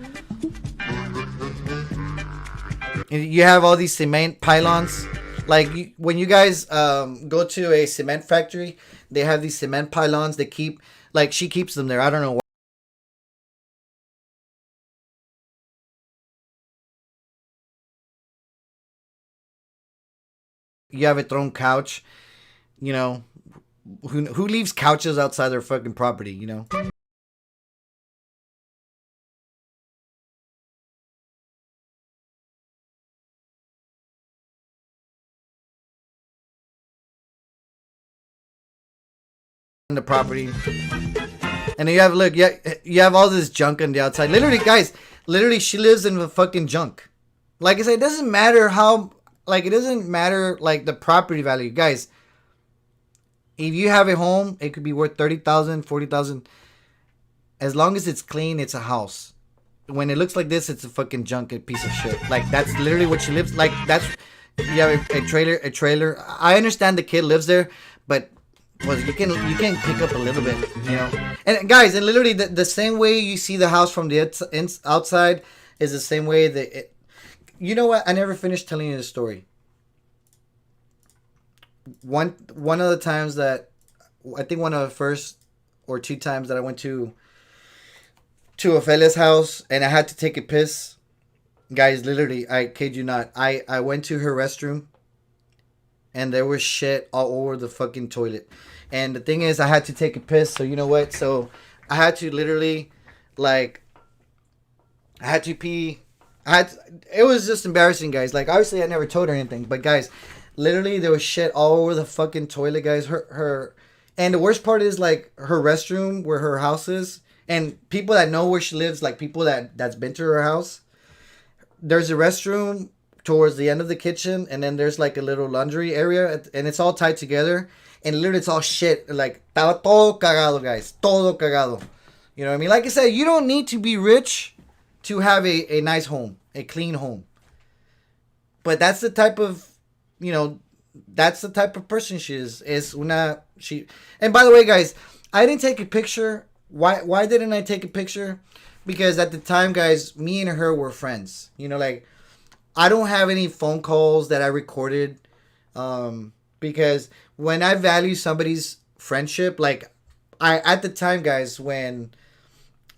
you have all these cement pylons. Like, when you guys go to a cement factory, they have these cement pylons. She keeps them there. I don't know why. You have a thrown couch, who leaves couches outside their fucking property, on the property. And then you have all this junk on the outside. Literally, guys, she lives in the fucking junk. Like I said, it doesn't matter like the property value, guys. If you have a home, it could be worth $30,000, $40,000. As long as it's clean, it's a house. When it looks like this, it's a fucking junk, a piece of shit. Like, that's literally what she lives. Like, you have a trailer. I understand the kid lives there, but you can pick up a little bit, And guys, and literally the same way you see the house from the outside is the same way that you know what? I never finished telling you the story. One of the times that I think one of the first or 2 times that I went to Ofelia's house and I had to take a piss. Guys, literally, I kid you not. I went to her restroom and there was shit all over the fucking toilet. And the thing is, I had to take a piss, so you know what? So I had to literally, like, I had to pee. It was just embarrassing, guys. Like, obviously I never told her anything, but guys, literally there was shit all over the fucking toilet, guys. And the worst part is, like, her restroom where her house is, and people that know where she lives, like people that's been to her house, there's a restroom towards the end of the kitchen, and then there's like a little laundry area, and it's all tied together, and literally it's all shit. Like, estaba todo cagado, guys, todo cagado. You know what I mean? Like I said, you don't need to be rich to have a nice home, a clean home. But that's the type of, that's the type of person she is. And by the way, guys, I didn't take a picture. Why didn't I take a picture? Because at the time, guys, me and her were friends. Like, I don't have any phone calls that I recorded, because when I value somebody's friendship, like I at the time, guys, when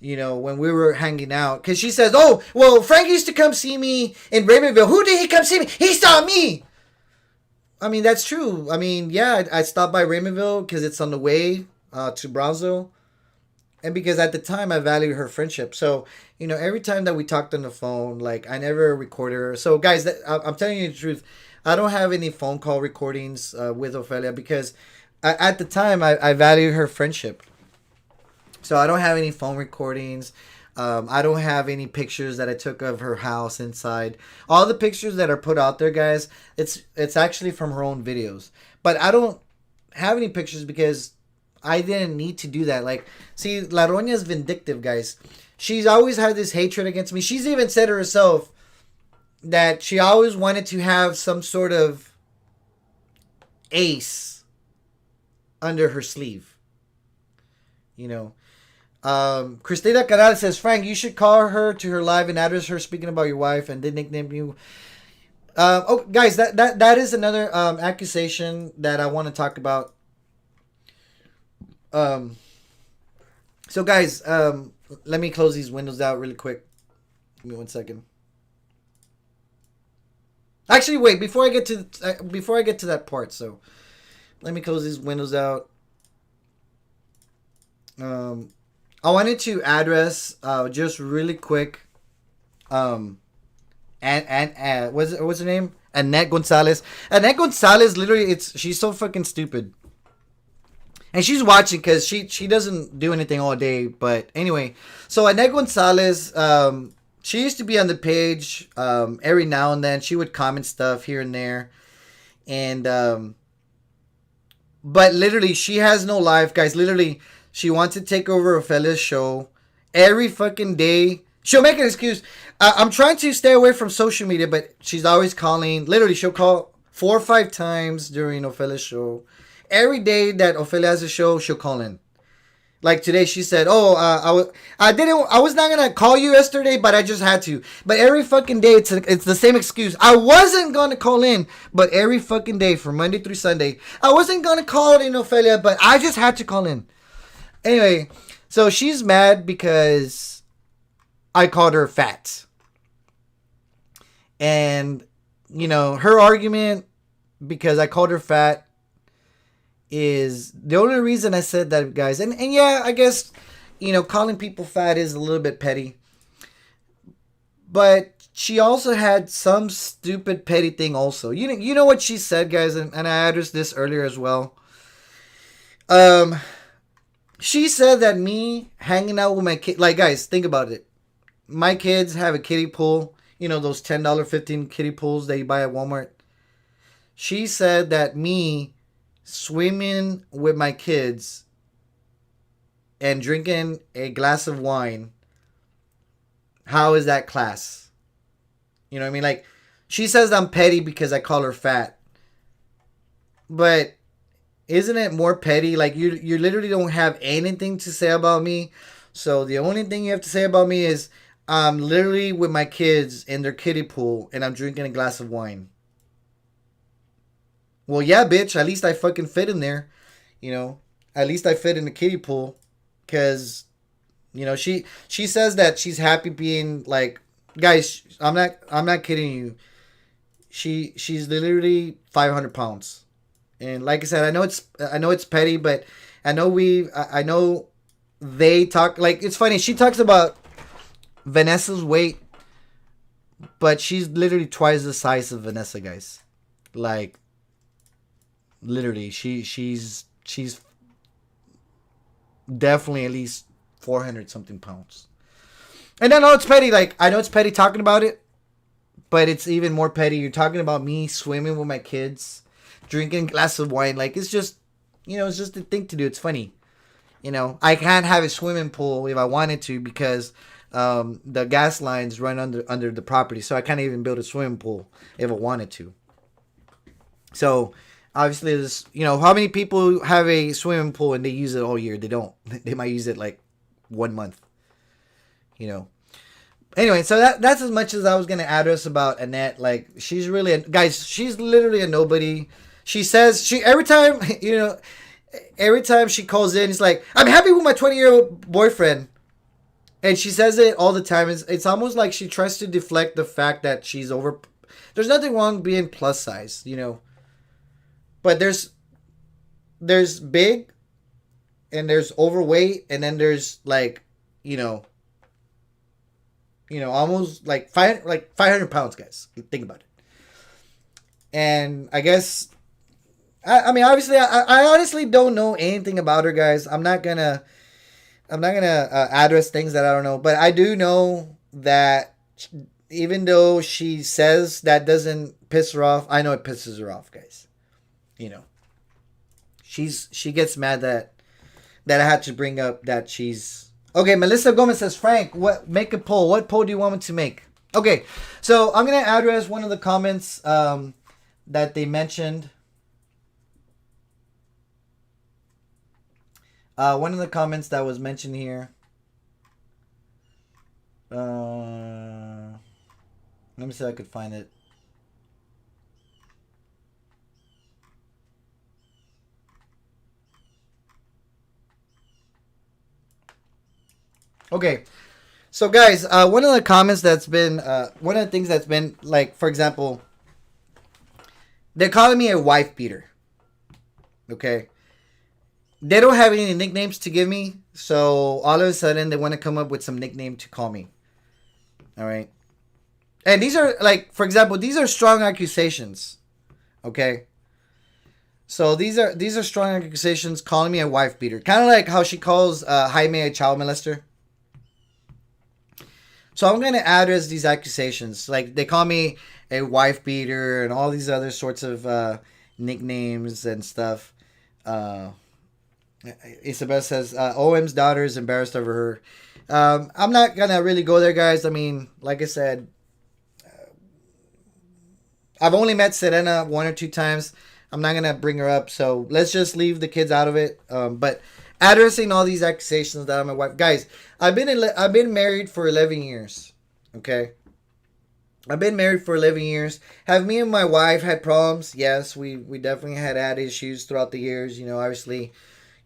when we were hanging out, because she says, "Oh, well, Frank used to come see me in Raymondville. Who did he come see me? He saw me." I mean, that's true. I mean, yeah, I stopped by Raymondville because it's on the way to Brownsville, and because at the time I valued her friendship. So every time that we talked on the phone, like I never recorded her. So guys, I'm telling you the truth. I don't have any phone call recordings with Ophelia because at the time I valued her friendship. So I don't have any phone recordings. I don't have any pictures that I took of her house inside. All the pictures that are put out there, guys, it's actually from her own videos. But I don't have any pictures because I didn't need to do that. Like, see, La Roña is vindictive, guys. She's always had this hatred against me. She's even said to herself that she always wanted to have some sort of ace under her sleeve. Cristina Canal says, Frank, you should call her to her live and address her speaking about your wife and did nickname you. Guys, that is another accusation that I want to talk about. So guys, let me close these windows out really quick. Give me 1 second. Actually, wait, before I get to that part, so let me close these windows out. I wanted to address just really quick and what's her name? Annette Gonzalez. Annette Gonzalez, literally, she's so fucking stupid. And she's watching because she doesn't do anything all day. But anyway, so Annette Gonzalez, she used to be on the page every now and then. She would comment stuff here and there. And but literally, she has no life, guys. Literally, she wants to take over Ophelia's show every fucking day. She'll make an excuse. I'm trying to stay away from social media, but she's always calling. Literally, she'll call 4 or 5 times during Ophelia's show. Every day that Ophelia has a show, she'll call in. Like today, she said, "Oh, I was not gonna call you yesterday, but I just had to." But every fucking day, it's the same excuse. I wasn't gonna call in, but every fucking day from Monday through Sunday, I wasn't gonna call in Ophelia, but I just had to call in. Anyway, so she's mad because I called her fat. And, her argument because I called her fat is the only reason I said that, guys. And yeah, I guess, calling people fat is a little bit petty. But she also had some stupid petty thing also. You know what she said, guys, and I addressed this earlier as well. She said that me hanging out with my kid, like, guys, think about it. My kids have a kiddie pool, those $10, $15 kiddie pools that you buy at Walmart. She said that me swimming with my kids and drinking a glass of wine, how is that class? You know what I mean? Like, she says I'm petty because I call her fat. But isn't it more petty? Like, you literally don't have anything to say about me. So the only thing you have to say about me is I'm literally with my kids in their kiddie pool and I'm drinking a glass of wine. Well, yeah, bitch. At least I fucking fit in there. At least I fit in the kiddie pool. Because, she says that she's happy being like, guys, I'm not kidding you. She's literally 500 pounds. And like I said, I know it's petty, but I know they talk, like, it's funny. She talks about Vanessa's weight, but she's literally twice the size of Vanessa, guys. Like, literally, she's definitely at least 400 something pounds. And I know it's petty. Like, I know it's petty talking about it, but it's even more petty. You're talking about me swimming with my kids, drinking a glass of wine. Like, it's just, it's just a thing to do. It's funny. I can't have a swimming pool if I wanted to because the gas lines run under the property. So I can't even build a swimming pool if I wanted to. So obviously, there's, how many people have a swimming pool and they use it all year? They don't. They might use it like 1 month. Anyway, so that's as much as I was gonna address about Annette. Like, she's really guys. She's literally a nobody. She says she every time every time she calls in, it's like, I'm happy with my 20-year-old boyfriend, and she says it all the time. It's almost like she tries to deflect the fact that she's over. There's nothing wrong being plus size, but there's big, and there's overweight, and then there's like, almost like 500 pounds, guys. Think about it. And I guess, I mean, obviously, I honestly don't know anything about her, guys. I'm not gonna address things that I don't know, but I do know that even though she says that doesn't piss her off, I know it pisses her off, guys. She gets mad that I had to bring up that she's okay. Melissa Gomez says, Frank, make a poll. What poll do you want me to make? Okay, so I'm gonna address one of the comments that they mentioned. One of the comments that was mentioned here. Let me see if I could find it. Okay, so guys, one of the comments that's been, one of the things that's been, like, for example, they're calling me a wife beater. Okay. They don't have any nicknames to give me, so all of a sudden they want to come up with some nickname to call me. All right. And these are, like, for example, these are strong accusations. Okay. So these are strong accusations calling me a wife beater. Kind of like how she calls Jaime a child molester. So I'm going to address these accusations. Like, they call me a wife beater and all these other sorts of nicknames and stuff. Isabel says, OM's daughter is embarrassed over her. I'm not going to really go there, guys. I mean, like I said, I've only met Serena 1 or 2 times. I'm not going to bring her up. So let's just leave the kids out of it. But addressing all these accusations that I'm a wife. Guys, I've been married for 11 years. Okay? I've been married for 11 years. Have me and my wife had problems? Yes, we definitely had issues throughout the years. Obviously,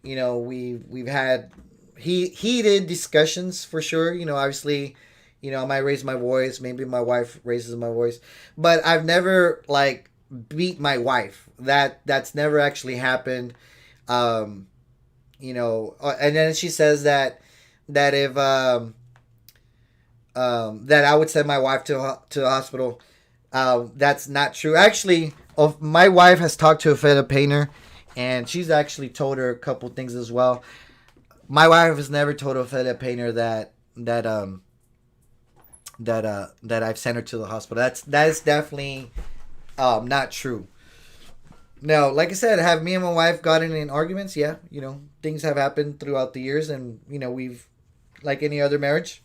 we've had heated discussions for sure. Obviously, I might raise my voice. Maybe my wife raises my voice. But I've never, like, beat my wife. That's never actually happened. And then she says that if that I would send my wife to the hospital. That's not true. Actually, my wife has talked to a fellow painter, and she's actually told her a couple things as well. My wife has never told a fellow painter that I've sent her to the hospital. That is definitely not true. Now, like I said, have me and my wife gotten in arguments? Yeah, things have happened throughout the years, and we've, like any other marriage,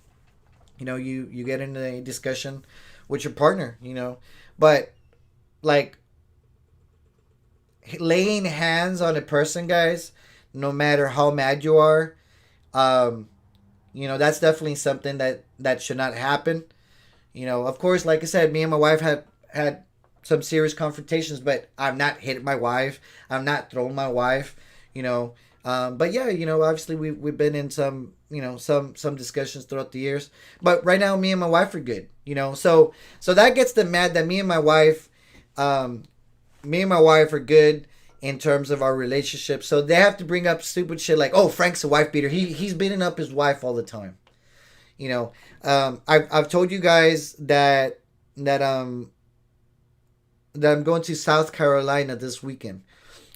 you get into a discussion with your partner, but like laying hands on a person, guys, no matter how mad you are, that's definitely something that should not happen. Of course, like I said, me and my wife had some serious confrontations, but I've not hit my wife. I've not thrown my wife, but yeah, obviously we've been in some, some discussions throughout the years, but right now me and my wife are good, so that gets them mad that me and my wife are good in terms of our relationship. So they have to bring up stupid shit like, oh, Frank's a wife beater. He's beating up his wife all the time. I've told you guys that I'm going to South Carolina this weekend.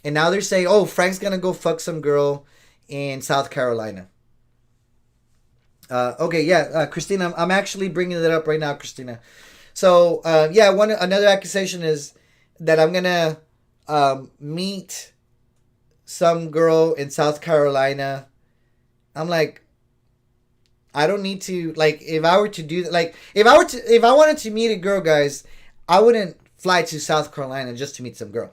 And now they're saying, oh, Frank's going to go fuck some girl in South Carolina. Okay, yeah, Christina, I'm actually bringing it up right now, Christina. So, yeah, another accusation is that I'm going to meet some girl in South Carolina. I'm like, I don't need to, like, if I were to do that, like, if I wanted to meet a girl, guys, I wouldn't fly to South Carolina just to meet some girl,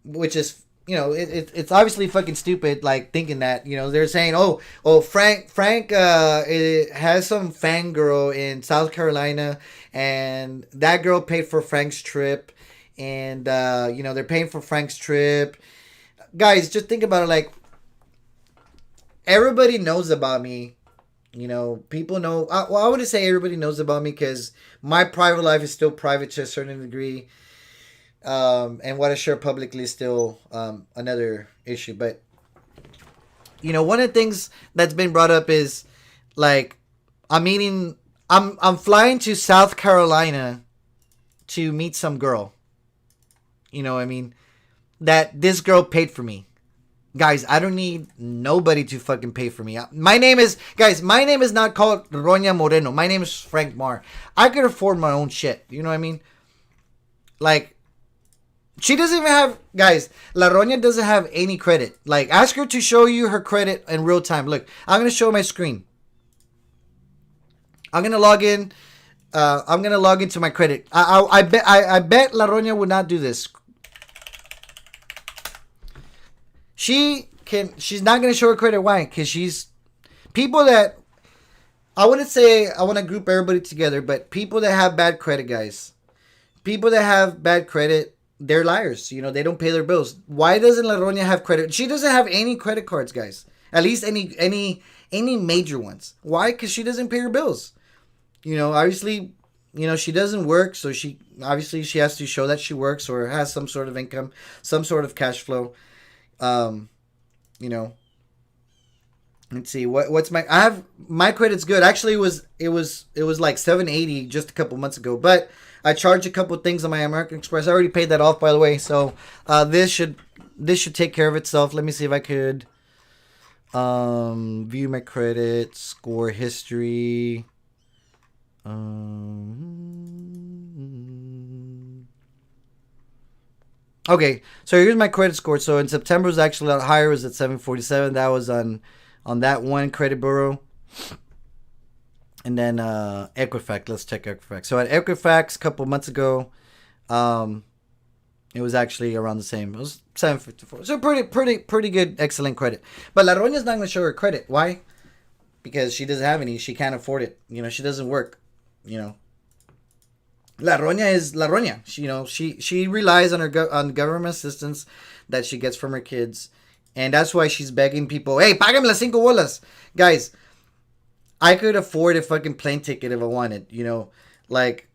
which is it's obviously fucking stupid, like thinking that, they're saying, oh, Frank has some fangirl in South Carolina, and that girl paid for Frank's trip, and they're paying for Frank's trip. Guys, just think about it. Like, everybody knows about me. People know. Well, I wouldn't say everybody knows about me, because my private life is still private to a certain degree. And what I share publicly is still another issue. But one of the things that's been brought up is, like, I'm flying to South Carolina to meet some girl. You know what I mean? That this girl paid for me. Guys, I don't need nobody to fucking pay for me. My name is not called Roña Moreno. My name is Frank Mar. I could afford my own shit. You know what I mean? Like, she doesn't even have, guys, La Roña doesn't have any credit. Like, ask her to show you her credit in real time. Look, I'm going to show my screen. I'm going to log in. I'm going to log into my credit. I bet La Roña would not do this. She's not going to show her credit. Why? Because she's people that, I wouldn't say I want to group everybody together, but people that have bad credit, guys. People that have bad credit, they're liars. They don't pay their bills. Why doesn't La Roña have credit? She doesn't have any credit cards, guys. At least any major ones. Why? Because she doesn't pay her bills. Obviously, she doesn't work, so she has to show that she works or has some sort of income, some sort of cash flow. Let's see what's my credit's good. Actually, it was like 780 just a couple months ago, but I charged a couple things on my American Express. I already paid that off, by the way. So this should take care of itself. Let me see if I could view my credit score history. Okay, so here's my credit score. So in September it was actually a lot higher. It was at 747. That was on that one credit bureau. And then Equifax. Let's check Equifax. So at Equifax a couple months ago, it was actually around the same. It was 754. So pretty good, excellent credit. But La Roña's not going to show her credit. Why? Because she doesn't have any. She can't afford it. She doesn't work. La Roña is La Roña. She relies on on government assistance that she gets from her kids, and that's why she's begging people, "Hey, págame las 5 bolas." Guys, I could afford a fucking plane ticket if I wanted, like,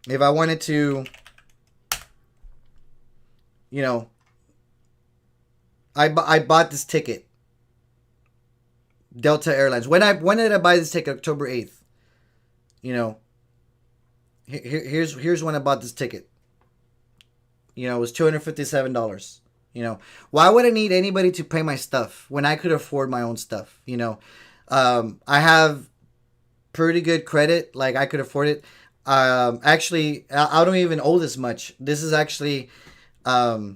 if I wanted to, I bought this ticket, Delta Airlines. When did I buy this ticket? October 8th. Here's when I bought this ticket. It was $257. Why would I need anybody to pay my stuff when I could afford my own stuff? I have pretty good credit. Like, I could afford it. Actually, I don't even owe this much. This is actually, I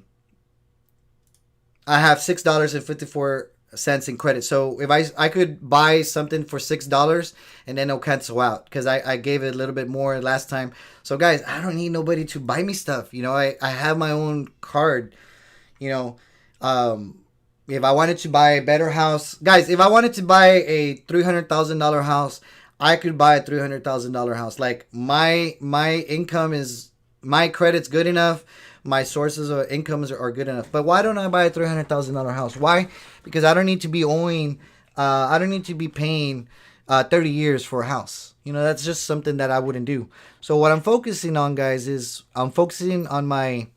have $6.54 in credit. So if I could buy something for $6 and then it'll cancel out because I gave it a little bit more last time. So guys, I don't need nobody to buy me stuff. I have my own card. If I wanted to buy a better house, guys, if I wanted to buy a $300,000 house, I could buy a $300,000 house. Like, my income is, my credit's good enough. My sources of incomes are good enough. But why don't I buy a $300,000 house? Why? Because I don't need to be owing, I don't need to be paying 30 years for a house. That's just something that I wouldn't do. So what I'm focusing on, guys, is I'm focusing on my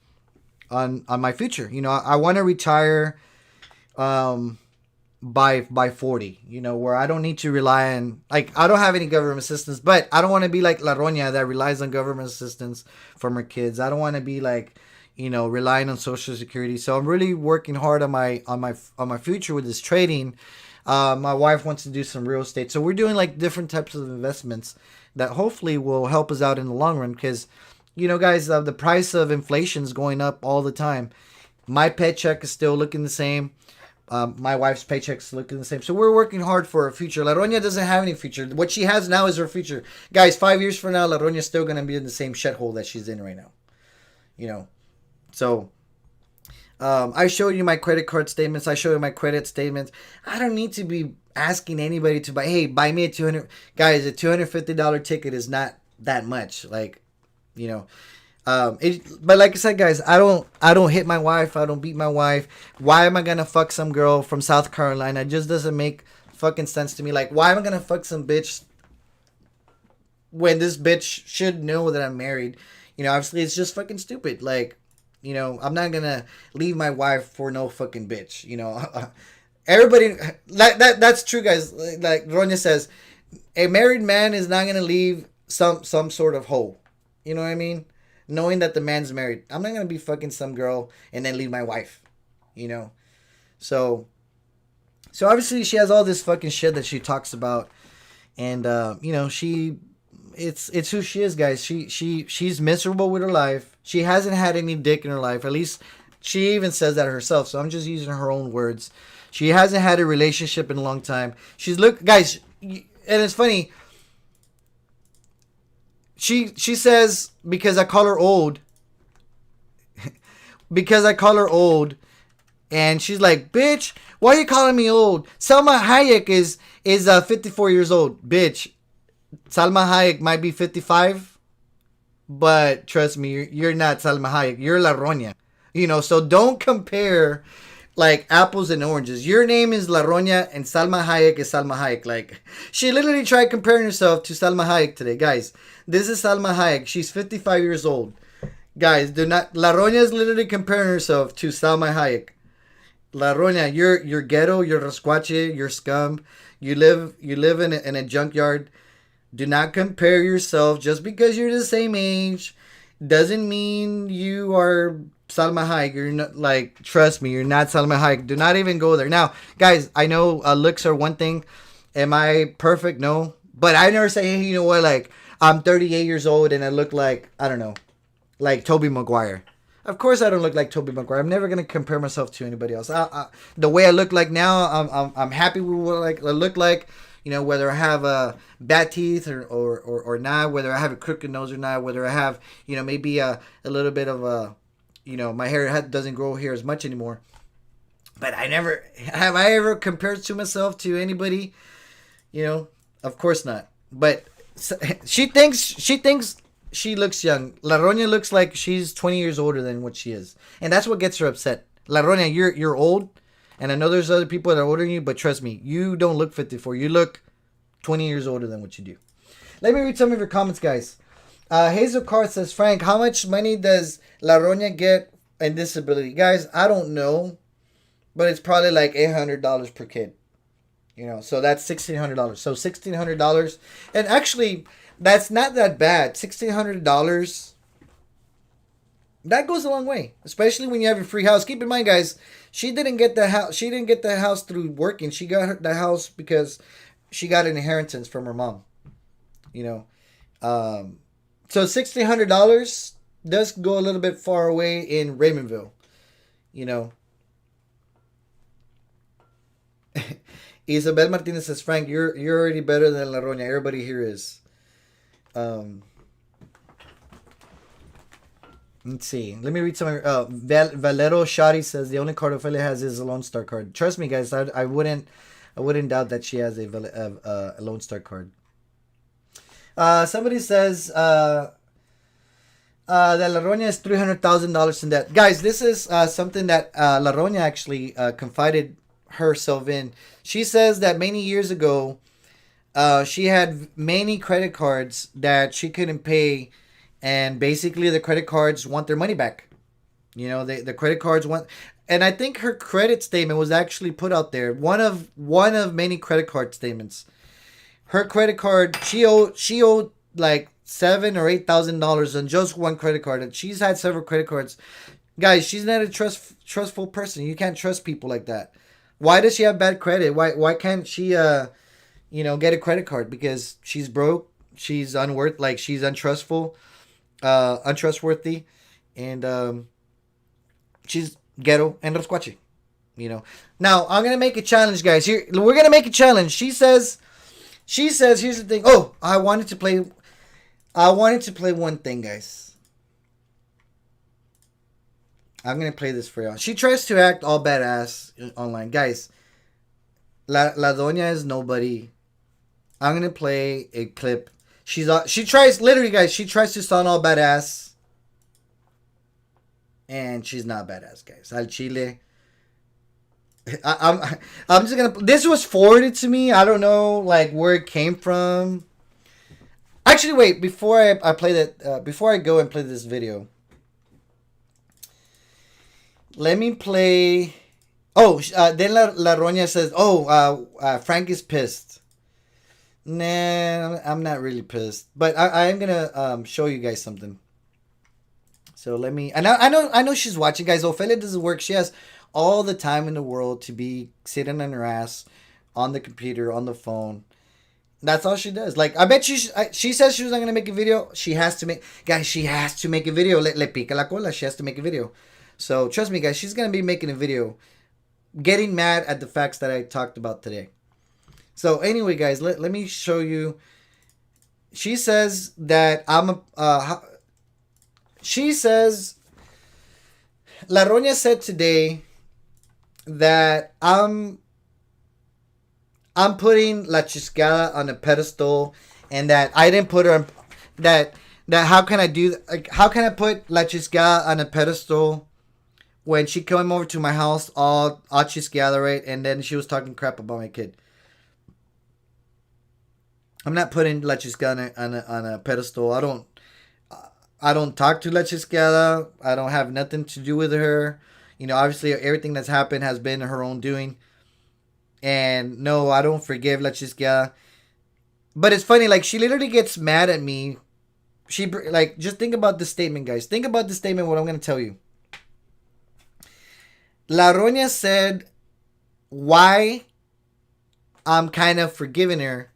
future. I want to retire by 40, where I don't need to rely on, like, I don't have any government assistance, but I don't want to be like La Roña that relies on government assistance from her kids. I don't want to be like, relying on Social Security. So I'm really working hard on my future with this trading. My wife wants to do some real estate. So we're doing like different types of investments that hopefully will help us out in the long run. Because, guys, the price of inflation is going up all the time. My paycheck is still looking the same. My wife's paycheck's looking the same. So we're working hard for her future. La Roña doesn't have any future. What she has now is her future. Guys, 5 years from now, La Roña's still going to be in the same shithole that she's in right now. So I show you my credit card statements. I show you my credit statements. I don't need to be asking anybody to buy. Hey, buy me a guys. A $250 ticket is not that much. Like, you know. But like I said, guys, I don't hit my wife. I don't beat my wife. Why am I gonna fuck some girl from South Carolina? It just doesn't make fucking sense to me. Like, why am I gonna fuck some bitch when this bitch should know that I'm married? You know, obviously it's just fucking stupid. Like, you know, I'm not gonna leave my wife for no fucking bitch. You know, everybody that's true, guys. Like Roña says, a married man is not gonna leave some sort of hoe. You know what I mean? Knowing that the man's married, I'm not gonna be fucking some girl and then leave my wife, you know. So obviously she has all this fucking shit that she talks about, and you know, it's who she is, guys. She's miserable with her life. She hasn't had any dick in her life. At least she even says that herself. So I'm just using her own words. She hasn't had a relationship in a long time. Guys, and it's funny. She says, because I call her old. Because I call her old. And she's like, bitch, why are you calling me old? Salma Hayek is 54 years old. Bitch, Salma Hayek might be 55. But trust me, you're not Salma Hayek. You're La Roña. You know, so don't compare like apples and oranges. Your name is La Roña and Salma Hayek is Salma Hayek. Like, she literally tried comparing herself to Salma Hayek today. Guys, this is Salma Hayek. She's 55 years old. Guys, do not. La Roña is literally comparing herself to Salma Hayek. La Roña, you're ghetto, you're rascuache, you're scum. You live in a junkyard. Do not compare yourself. Just because you're the same age doesn't mean you are Salma Hayek. You're not, like, trust me, you're not Salma Hayek. Do not even go there. Now, guys, I know looks are one thing. Am I perfect? No. But I never say, hey, you know what, like, I'm 38 years old and I look like, I don't know, like Tobey Maguire. Of course I don't look like Tobey Maguire. I'm never going to compare myself to anybody else. The way I look like now, I'm happy with what I look like. You know, whether I have bad teeth or not, whether I have a crooked nose or not, whether I have, you know, maybe a little bit of a, you know, my hair doesn't grow here as much anymore. But have I ever compared to myself to anybody? You know, of course not. But she thinks she looks young. La Roña looks like she's 20 years older than what she is. And that's what gets her upset. La Roña, you're old. And I know there's other people that are older than you, but trust me, you don't look 54. You look 20 years older than what you do. Let me read some of your comments, guys. Hazel Carr says, Frank, how much money does La Roña get in disability? Guys, I don't know, but it's probably like $800 per kid. You know, so that's $1,600. So $1,600. And actually, that's not that bad. $1,600. That goes a long way, especially when you have a free house. Keep in mind, guys, she didn't get the house. She didn't get the house through working. She got the house because she got an inheritance from her mom. You know, so $1,600 does go a little bit far away in Raymondville. You know, Isabel Martinez says, Frank, you're already better than La Roña. Everybody here is. Let's see. Let me read some. Valero Shari says the only card Ophelia has is a Lone Star card. Trust me, guys. I wouldn't doubt that she has a Lone Star card. Somebody says that La Roña is $300,000 in debt. Guys, this is something that La Roña actually confided herself in. She says that many years ago, she had many credit cards that she couldn't pay. And basically, the credit cards want their money back. You know, the credit cards want, and I think her credit statement was actually put out there. One of many credit card statements. Her credit card, she owed like $7,000 or $8,000 on just one credit card, and she's had several credit cards. Guys, she's not a trustful person. You can't trust people like that. Why does she have bad credit? Why can't she get a credit card? Because she's broke. She's she's untrustful. Untrustworthy, and she's ghetto and rascuache. You know. Now I'm gonna make a challenge, guys. Here we're gonna make a challenge. She says, here's the thing. Oh, I wanted to play one thing, guys. I'm gonna play this for y'all. She tries to act all badass online, guys. La Doña is nobody. I'm gonna play a clip. She tries, literally, guys. She tries to sound all badass, and she's not badass, guys. Al Chile. I'm just gonna. This was forwarded to me. I don't know like where it came from. Actually, wait. Before I play that, before I go and play this video, let me play. Oh, then La Roña says, "Oh, Frank is pissed." Nah, I'm not really pissed, but I am gonna show you guys something. So let me. And I know she's watching, guys. Ophelia doesn't work. She has all the time in the world to be sitting on her ass, on the computer, on the phone. That's all she does. Like, I bet she says she's not gonna make a video. She has to make, guys. She has to make a video. Le pica la cola. She has to make a video. So trust me, guys. She's gonna be making a video, getting mad at the facts that I talked about today. So anyway, guys, let me show you. She says that she says, La Roña said today that I'm putting La Chiscada on a pedestal, and that I didn't put her on, that how can I do, like, how can I put La Chiscada on a pedestal when she came over to my house all chisqueada, right? And then she was talking crap about my kid. I'm not putting La Chisqueada on a pedestal. I don't talk to La Chisqueada. I don't have nothing to do with her. You know, obviously everything that's happened has been her own doing. And no, I don't forgive La Chisqueada. But it's funny, like, she literally gets mad at me. She, like, just think about this statement, guys. Think about this statement, what I'm going to tell you. La Roña said why I'm kind of forgiving her.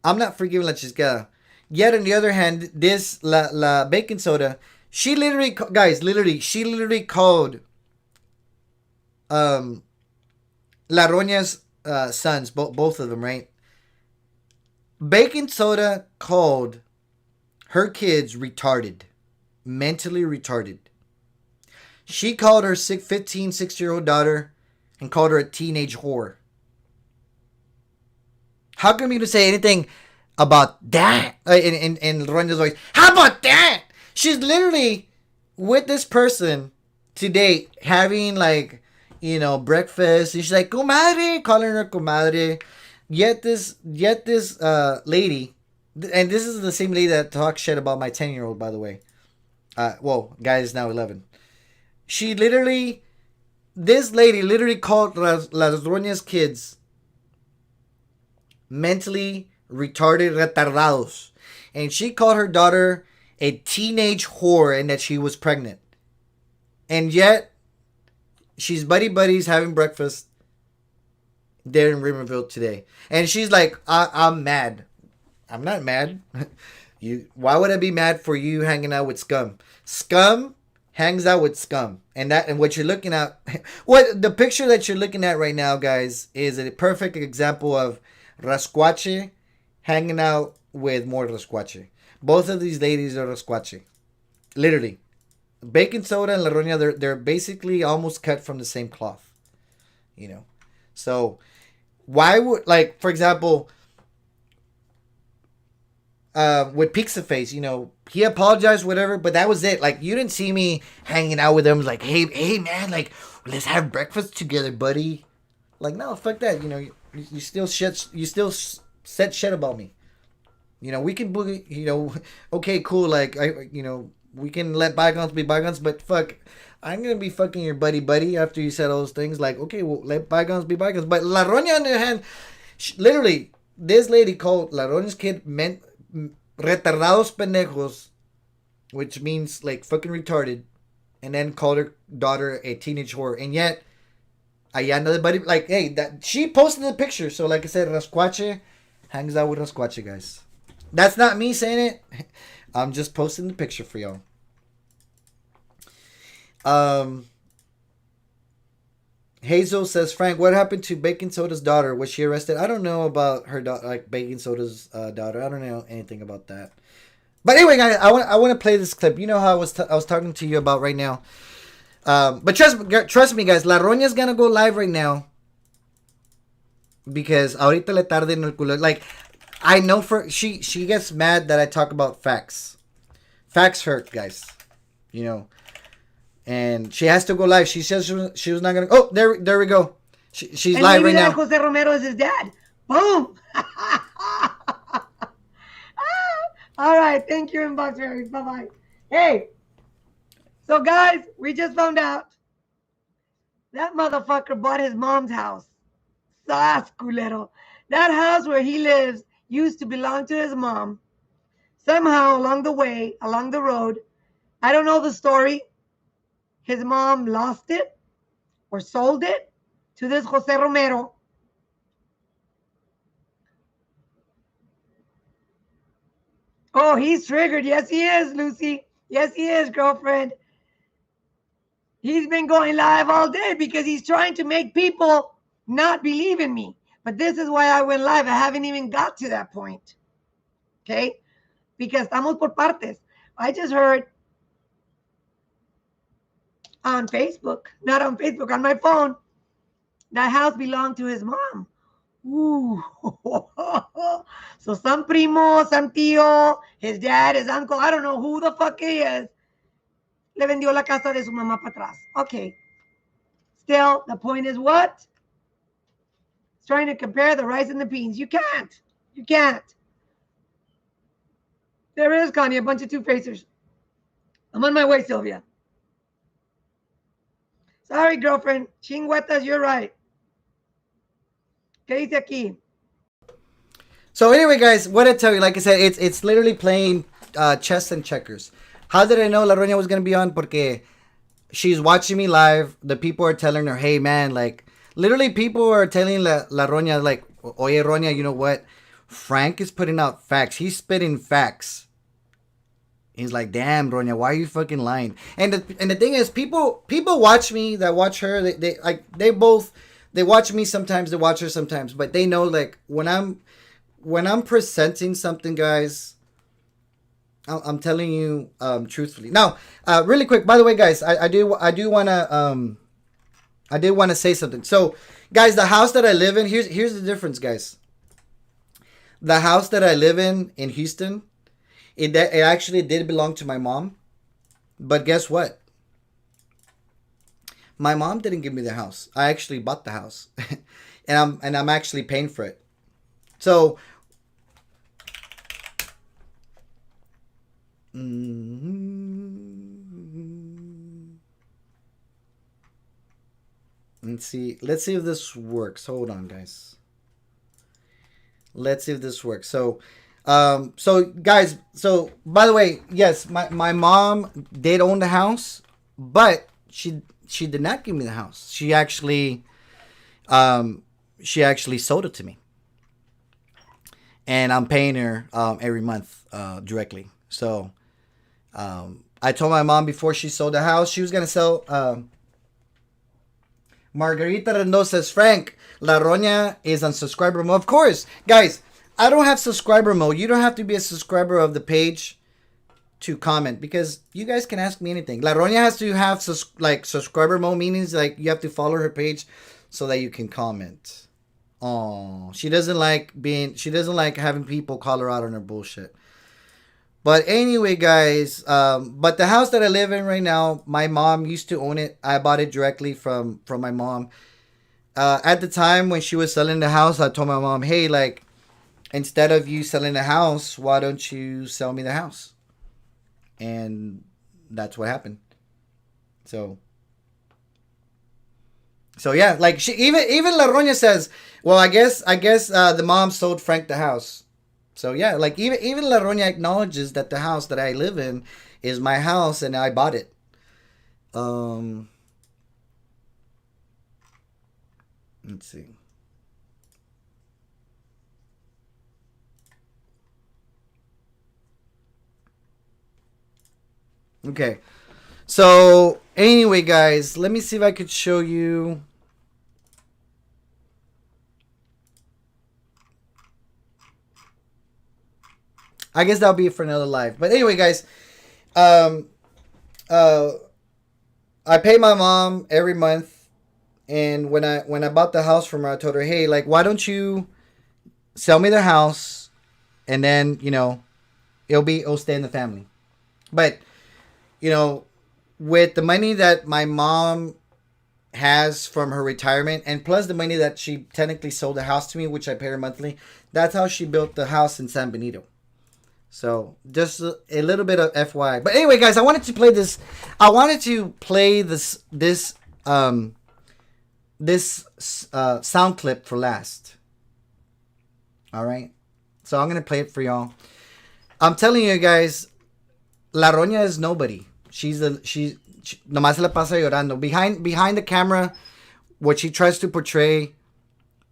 I'm not forgiving La Chisqueada. Yet on the other hand, this La Baking Soda, she literally, guys, she literally called La Roña's sons, both of them, right? Baking Soda called her kids retarded, mentally retarded. She called her 6-year-old daughter and called her a teenage whore. How come you don't say anything about that in Roña's voice? How about that? She's literally with this person today having, like, you know, breakfast, and she's like, comadre, calling her comadre. Yet this lady, and this is the same lady that talks shit about my 10-year-old, by the way. Well, guy is now 11. This lady literally called Las Roña's kids mentally retarded, retardados. And she called her daughter a teenage whore and that she was pregnant. And yet, she's buddies having breakfast there in Riverville today. And she's like, I'm mad. I'm not mad. Why would I be mad for you hanging out with scum? Scum hangs out with scum. And what you're looking at, the picture that you're looking at right now, guys, is a perfect example of rascuache hanging out with more rascuache. Both of these ladies are rascuache. Literally. Baking Soda and La Roña, they're basically almost cut from the same cloth. You know? So, why would, like, for example, with Pizza Face, you know, he apologized, whatever, but that was it. Like, you didn't see me hanging out with him, like, hey, man, like, let's have breakfast together, buddy. Like, no, fuck that. You know, you still said shit about me. You know, we can boogie, you know, okay, cool, like, you know, we can let bygones be bygones, but fuck, I'm gonna be fucking your buddy after you said all those things. Like, okay, well, let bygones be bygones. But La Roña, on the other hand, literally, this lady called La Roña's kid retardados pendejos, which means, like, fucking retarded, and then called her daughter a teenage whore. And yet, allá anda the buddy, like, hey, that she posted the picture. So, like I said, rascuache hangs out with rascuache, guys. That's not me saying it. I'm just posting the picture for y'all. Hazel says, Frank, what happened to Baking Soda's daughter? Was she arrested? I don't know about her daughter, like Baking Soda's daughter. I don't know anything about that. But anyway, guys, I want to play this clip. You know how I was talking to you about right now. But trust me, guys. La Roña's gonna go live right now because ahorita le tarde en el culo. Like, I know she gets mad that I talk about facts. Facts hurt, guys. You know, and she has to go live. She says she was not gonna. Oh, there we go. She's live right now. Jose Romero is his dad. Boom. All right. Thank you, Inbox Fairies. Bye-bye. Hey. So, guys, we just found out that motherfucker bought his mom's house. Sas, culero. That house where he lives used to belong to his mom. Somehow, along the way, along the road, I don't know the story, his mom lost it or sold it to this Jose Romero. Oh, he's triggered. Yes, he is, Lucy. Yes, he is, girlfriend. He's been going live all day because he's trying to make people not believe in me. But this is why I went live. I haven't even got to that point. Okay? Because estamos por partes. I just heard on Facebook, not on Facebook, on my phone, that house belonged to his mom. Ooh. So some primo, some tío, his dad, his uncle, I don't know who the fuck he is, le vendió la casa de su mamá para atrás. Okay. Still, the point is what? It's trying to compare the rice and the beans. You can't. You can't. There it is, Connie, a bunch of two-facers. I'm on my way, Sylvia. Sorry, girlfriend. Chingüetas, you're right. ¿Qué dice aquí? So anyway, guys, what I tell you, like I said, it's literally playing chess and checkers. How did I know La Roña was gonna be on? Porque she's watching me live. The people are telling her, "Hey, man!" Like literally, people are telling La Roña, like, "Oye, Roña, you know what? Frank is putting out facts. He's spitting facts." He's like, "Damn, Roña, why are you fucking lying?" And the thing is, people watch me that watch her. They both watch me sometimes. They watch her sometimes, but they know like when I'm presenting something, guys. I'm telling you truthfully. Now, really quick, by the way, guys, I do want to say something. So, guys, the house that I live in, here's the difference, guys. The house that I live in Houston, it actually did belong to my mom. But guess what? My mom didn't give me the house. I actually bought the house. and I'm actually paying for it. So let's see if this works. Hold on, guys. Let's see if this works. So guys, so by the way, yes, my mom did own the house, but she did not give me the house. She actually sold it to me. And I'm paying her every month directly. So I told my mom before she sold the house, she was going to sell. Margarita Reynoso says, Frank, La Roña is on subscriber mode. Of course. Guys, I don't have subscriber mode. You don't have to be a subscriber of the page to comment because you guys can ask me anything. La Roña has to have subscriber mode, meaning like you have to follow her page so that you can comment. Oh, she doesn't like having people call her out on her bullshit. But anyway, guys, but the house that I live in right now, my mom used to own it. I bought it directly from my mom. At the time when she was selling the house, I told my mom, hey, like, instead of you selling the house, why don't you sell me the house? And that's what happened. So yeah, like she even La Roña says, well, I guess the mom sold Frank the house. So yeah, like even La Roña acknowledges that the house that I live in is my house and I bought it. Let's see. Okay. So anyway, guys, let me see if I could show you. I guess that'll be for another live. But anyway, guys, um, I pay my mom every month, and when I bought the house from her, I told her, hey, like, why don't you sell me the house, and then it'll stay in the family. But with the money that my mom has from her retirement, and plus the money that she technically sold the house to me, which I pay her monthly, that's how she built the house in San Benito. So just a little bit of FYI. But anyway, guys, I wanted to play this. I wanted to play this sound clip for last. All right, so I'm gonna play it for y'all. I'm telling you guys, La Roña is nobody. She's nomás se la pasa llorando behind the camera. What she tries to portray,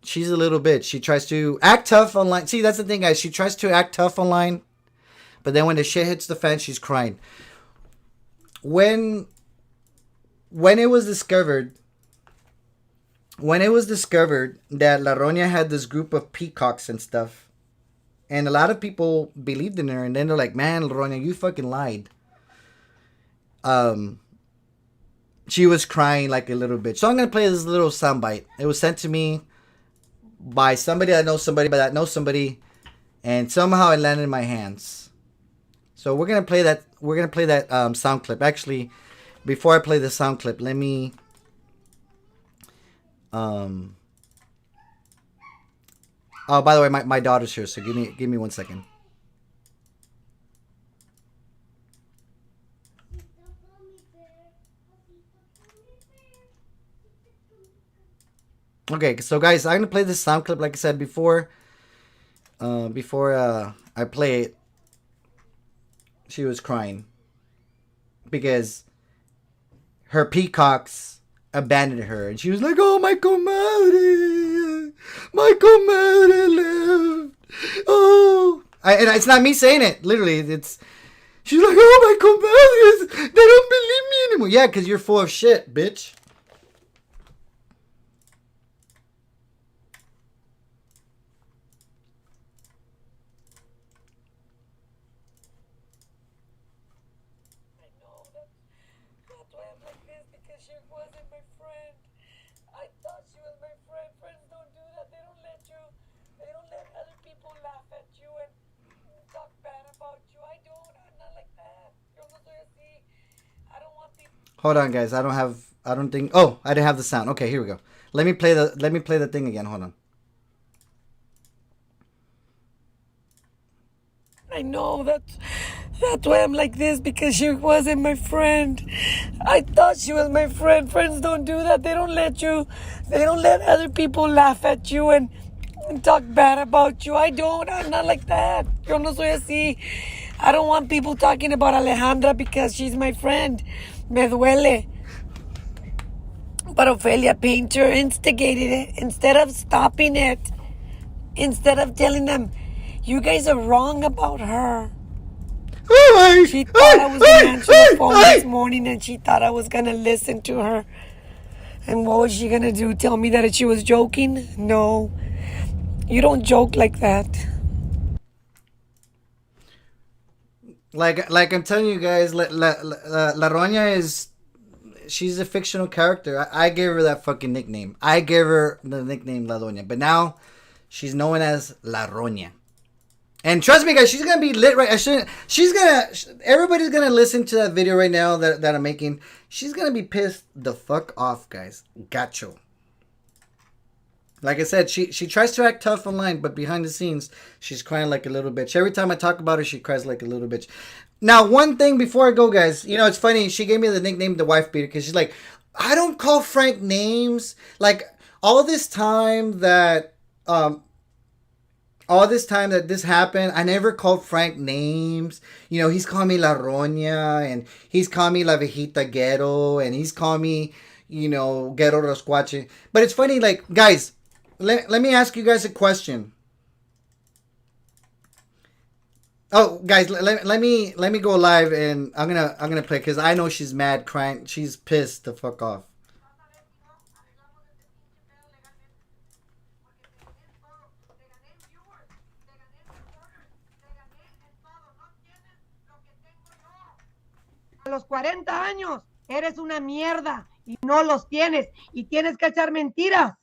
she's a little bitch. She tries to act tough online. See, that's the thing, guys. She tries to act tough online, but then when the shit hits the fan, she's crying. When it was discovered that La Roña had this group of peacocks and stuff, and a lot of people believed in her, and then they're like, man, La Roña, you fucking lied. She was crying like a little bitch. So I'm going to play this little soundbite. It was sent to me by somebody that knows somebody, but that knows somebody, and somehow it landed in my hands. So we're going to play that sound clip. Actually, before I play the sound clip, let me oh, by the way, my daughter's here, so give me 1 second. Okay, so guys, I'm gonna play this sound clip like I said before. Before I play it, she was crying because her peacocks abandoned her, and she was like, "Oh, my comadre left." Oh, and it's not me saying it. Literally, she's like, "Oh, my comadres, they don't believe me anymore." Yeah, because you're full of shit, bitch. Hold on, guys. I don't think. Oh, I didn't have the sound. Okay, here we go. Let me play the thing again. Hold on. I know that's why I'm like this, because she wasn't my friend. I thought she was my friend. Friends don't do that. They don't let other people laugh at you and talk bad about you. I'm not like that. Yo no soy así. I don't want people talking about Alejandra because she's my friend. Me duele. But Ophelia Painter instigated it. Instead of stopping it, instead of telling them, you guys are wrong about her. She thought I was going to answer the phone this morning, and she thought I was going to listen to her. And what was she going to do? Tell me that she was joking? No. You don't joke like that. Like I'm telling you guys, La Roña she's a fictional character. I gave her that fucking nickname. I gave her the nickname La Doña. But now she's known as La Roña. And trust me, guys, she's gonna be lit right. Everybody's gonna listen to that video right now that I'm making. She's gonna be pissed the fuck off, guys. Gacho. Like I said, she tries to act tough online, but behind the scenes, she's crying like a little bitch. Every time I talk about her, she cries like a little bitch. Now, one thing before I go, guys, it's funny. She gave me the nickname the wife beater because she's like, I don't call Frank names. Like all this time that this happened, I never called Frank names. He's called me La Roña, and he's called me La Viejita Ghetto, and he's called me, Ghetto Rosquache. But it's funny, like, guys, let me ask you guys a question. Oh, guys, let me go live, and I'm gonna play because I know she's mad, crying, she's pissed the fuck off. a los 40 años eres una mierda y no los tienes y tienes que echar mentiras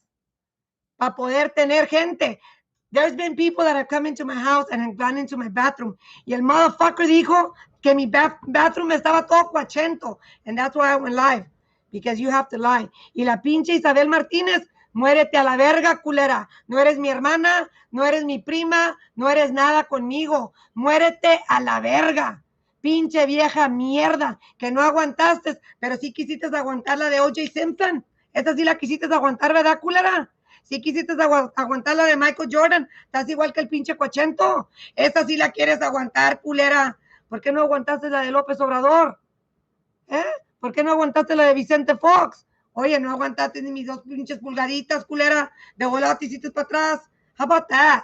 para poder tener gente. There's been people that have come into my house and have gone into my bathroom y el motherfucker dijo que mi bathroom estaba todo cuachento, and that's why I went live, because you have to lie. Y la pinche Isabel Martínez, muérete a la verga, culera. No eres mi hermana, no eres mi prima, no eres nada conmigo. Muérete a la verga. Pinche vieja mierda, que no aguantaste, pero sí quisiste aguantar la de O.J. Simpson. Esa sí la quisiste aguantar, ¿verdad, culera? Sí quisiste aguantar la de Michael Jordan. Estás igual que el pinche Cochento. Esa sí la quieres aguantar, culera. ¿Por qué no aguantaste la de López Obrador? ¿Por qué no aguantaste la de Vicente Fox? Oye, no aguantaste ni mis 2 pinches pulgaditas, culera. De volada te hiciste para atrás. How about that?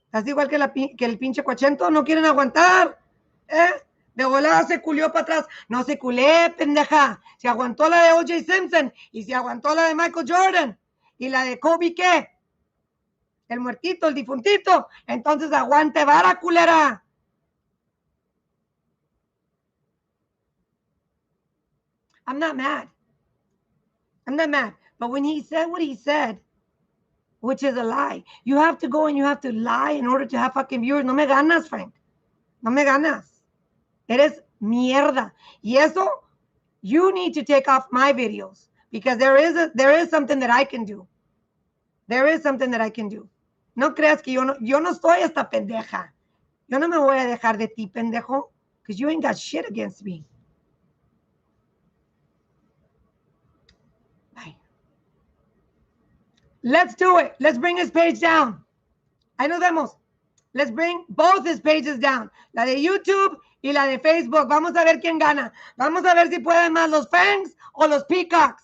Estás igual que el pinche Cochento. No quieren aguantar. De volada se culió para atrás. No se culé, pendeja. Se aguantó la de O.J. Simpson y se aguantó la de Michael Jordan. ¿Y la de Kobe qué? El muertito, el difuntito. Entonces aguante vara, culera. I'm not mad. I'm not mad. But when he said what he said, which is a lie, you have to go and you have to lie in order to have fucking viewers. No me ganas, Frank. No me ganas. Eres mierda. Y eso, you need to take off my videos because there is something that I can do. There is something that I can do. No creas que yo no estoy esta pendeja. Yo no me voy a dejar de ti, pendejo, because you ain't got shit against me. Bye. Let's do it. Let's bring his page down. Ahí nos vemos. Let's bring both his pages down. La de YouTube y la de Facebook. Vamos a ver quién gana. Vamos a ver si pueden más los fangs o los peacocks.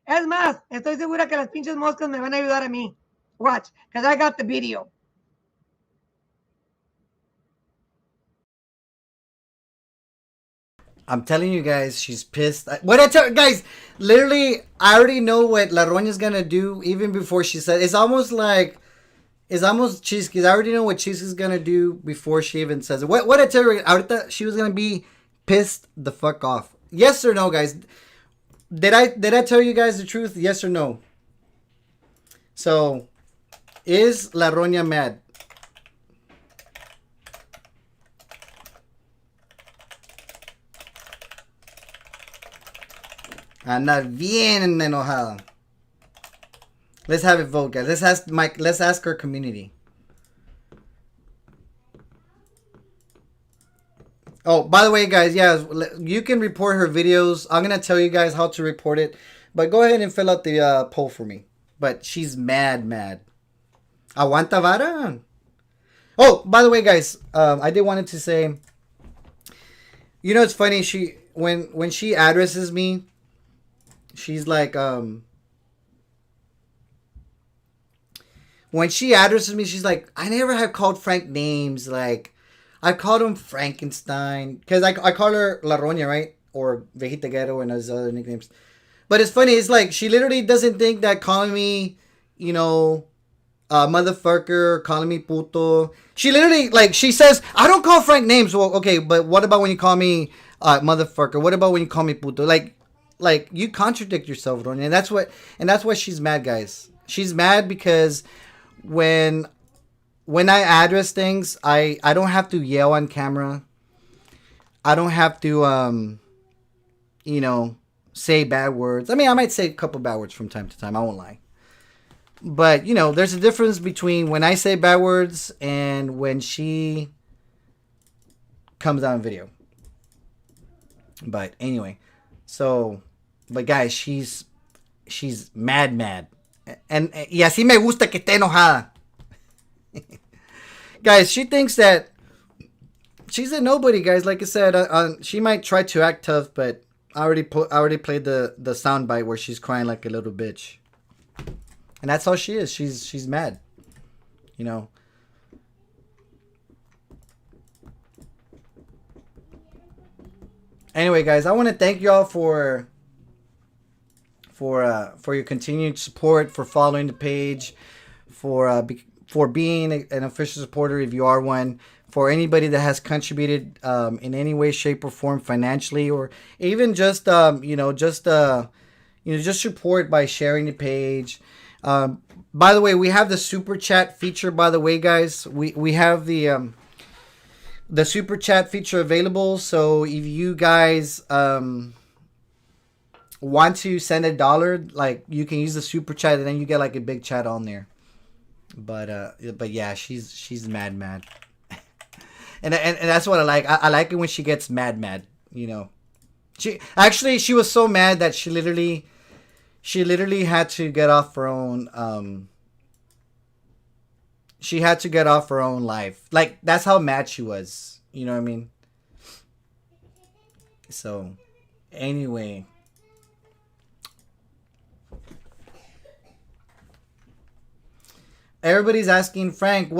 Es más, estoy segura que las pinches moscas me van a ayudar a mí. Watch, because I got the video. I'm telling you guys, she's pissed. What I tell guys, literally, I already know what La Roña's gonna do even before she said. It's almost Cheesecake. I already know what Cheeseka's gonna do before she even says it. What I tell her, ahorita she was gonna be pissed the fuck off. Yes or no, guys? Did I tell you guys the truth? Yes or no? So, is La Roña mad? Anda bien enojada. Let's have it vote, guys. Let's ask our community. Oh, by the way, guys, yeah, you can report her videos. I'm gonna tell you guys how to report it, but go ahead and fill out the poll for me. But she's mad. Aguanta vara. Oh, by the way, guys, I did wanted to say, you know, it's funny. When she addresses me, she's like, when she addresses me, she's like, I never have called Frank names. Like, I called him Frankenstein. Because I call her La Roña, right? Or Vejita Ghetto and those other nicknames. But it's funny. It's like, she literally doesn't think that calling me, you know, motherfucker, calling me puto. She literally, like, she says, I don't call Frank names. Well, okay, but what about when you call me motherfucker? What about when you call me puto? Like you contradict yourself, Roña. And that's why she's mad, guys. She's mad because when I address things, I don't have to yell on camera. I don't have to you know, say bad words. I mean, I might say a couple bad words from time to time. I won't lie. But, you know, there's a difference between when I say bad words and when she comes out on video. But anyway, but guys, she's mad. And y así me gusta que esté enojada. Guys, she thinks that she's a nobody, guys. Like I said, she might try to act tough, but I already played the soundbite where she's crying like a little bitch. And that's how she is. She's mad. You know. Anyway, guys, I want to thank y'all for your continued support, for following the page, for being an official supporter if you are one, for anybody that has contributed in any way, shape, or form, financially, or even just just support by sharing the page. By the way, we have the super chat feature. By the way, guys, we have the super chat feature available. So if you guys want to send $1, like, you can use the super chat, and then you get like a big chat on there. But yeah, she's mad, and that's what I like. I like it when she gets mad. She was so mad that she literally had to get off her own. She had to get off her own life. Like, that's how mad she was. You know what I mean? So, anyway. Everybody's asking, Frank,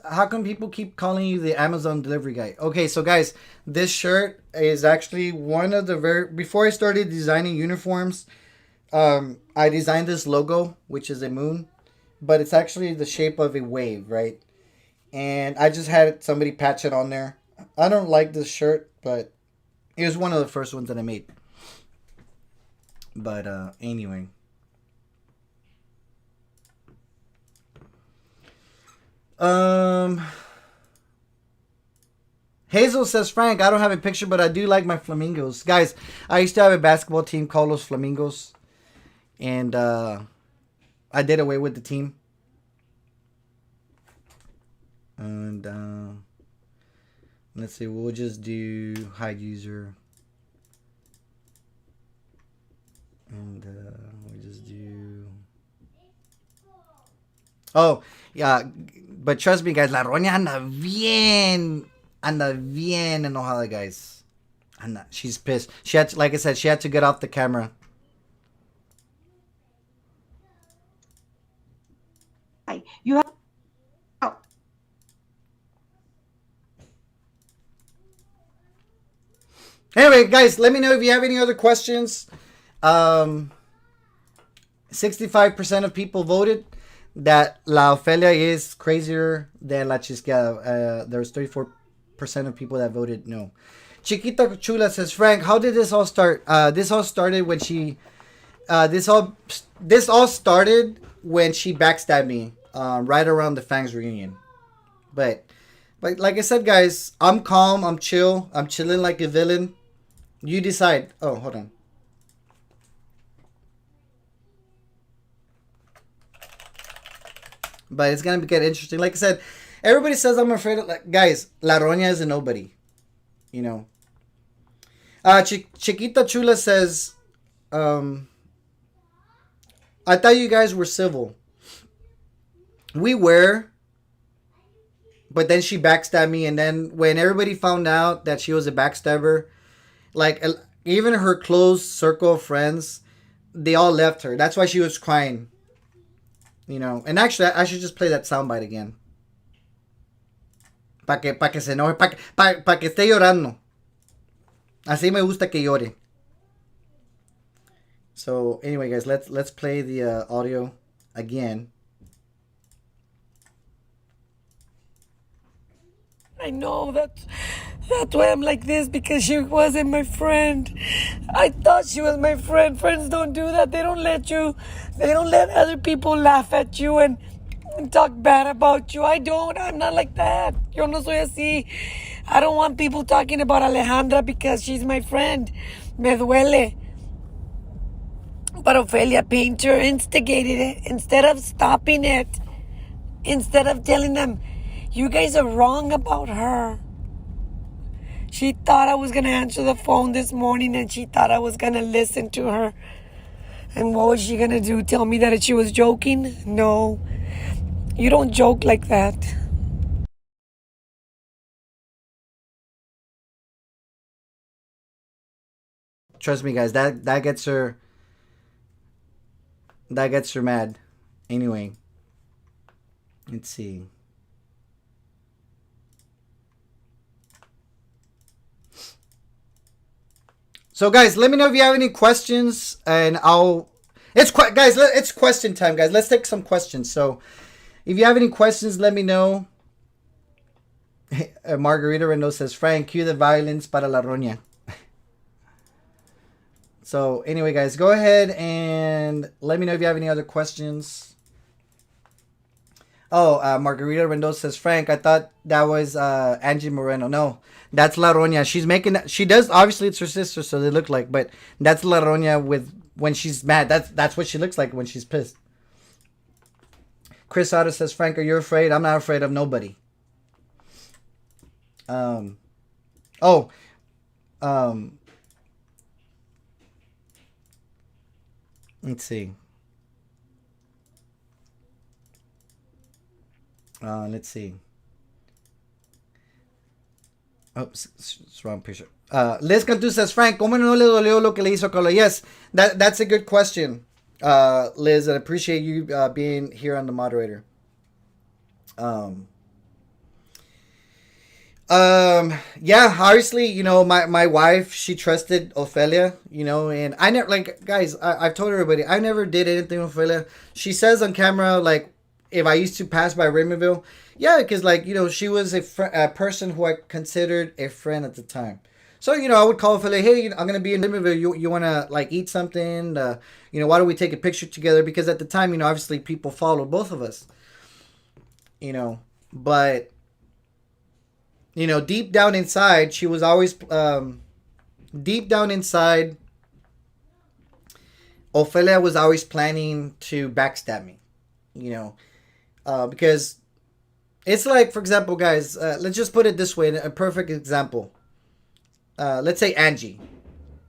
how come people keep calling you the Amazon delivery guy? Okay, so guys, this shirt is actually one of the before I started designing uniforms, I designed this logo, which is a moon, but it's actually the shape of a wave, right? And I just had somebody patch it on there. I don't like this shirt, but it was one of the first ones that I made. But anyway. Hazel says, Frank, I don't have a picture, but I do like my flamingos. Guys, I used to have a basketball team called Los Flamingos. And I did away with the team. And let's see, we'll just do hide user. And we'll just do... Oh, yeah, but trust me, guys, La Roña anda bien enojada, guys. She's pissed. She had to, like I said, she had to get off the camera. You have... Oh. Anyway, guys, let me know if you have any other questions. 65% of people voted that La Ofelia is crazier than La Chisqueada. There's 34% of people that voted no. Chiquita Chula says, Frank, how did this all start? This all started when she backstabbed me right around the Fangs reunion. But like I said, guys, I'm calm, I'm chill, I'm chilling like a villain. You decide. Oh, hold on. But it's gonna get interesting. Like I said, everybody says I'm afraid of, like, guys, La Roña is a nobody. You know. Chiquita Chula says, I thought you guys were civil. We were. But then she backstabbed me, and then when everybody found out that she was a backstabber, like, even her close circle of friends, they all left her. That's why she was crying. You know, and actually, I should just play that soundbite again. Pa que se enoje, pa que esté llorando. Así me gusta que llore. So anyway, guys, let's play the audio again. I know that's why I'm like this, because she wasn't my friend. I thought she was my friend. Friends don't do that. They don't let other people laugh at you and talk bad about you. I don't. I'm not like that. Yo no soy así. I don't want people talking about Alejandra because she's my friend. Me duele. But Ophelia Painter instigated it instead of stopping it. Instead of telling them, you guys are wrong about her. She thought I was going to answer the phone this morning, and she thought I was going to listen to her. And what was she going to do? Tell me that she was joking? No. You don't joke like that. Trust me, guys, that gets her mad. Anyway, let's see. So, guys, let me know if you have any questions, and it's question time, guys. Let's take some questions. So, if you have any questions, let me know. Margarita Reynoso says, Frank, cue the violins para la roña. So anyway, guys, go ahead and let me know if you have any other questions. Oh, Margarita Reynoso says, Frank, I thought that was Angie Moreno. No, that's La Roña. She's making that. She does. Obviously, it's her sister, so they look like. But that's La Roña with when she's mad. That's what she looks like when she's pissed. Chris Otto says, Frank, are you afraid? I'm not afraid of nobody. Let's see. Let's see. Oops, it's wrong picture. Liz Cantu says, Frank, ¿cómo no le dolió lo que le hizo Carlo? Yes, that's a good question, Liz. I appreciate you being here on the moderator. Yeah, obviously, you know, my wife, she trusted Ophelia, you know, and I never, like, guys, I've told everybody, I never did anything with Ophelia. She says on camera, like, if I used to pass by Raymondville, yeah, because, like, you know, she was a person who I considered a friend at the time. So, you know, I would call Ophelia, hey, I'm going to be in Raymondville, you want to, like, eat something, you know, why don't we take a picture together, because at the time, you know, obviously people followed both of us, you know, but... You know, deep down inside, she was always, deep down inside, Ophelia was always planning to backstab me, you know, because it's like, for example, guys, let's just put it this way, a perfect example. Let's say Angie,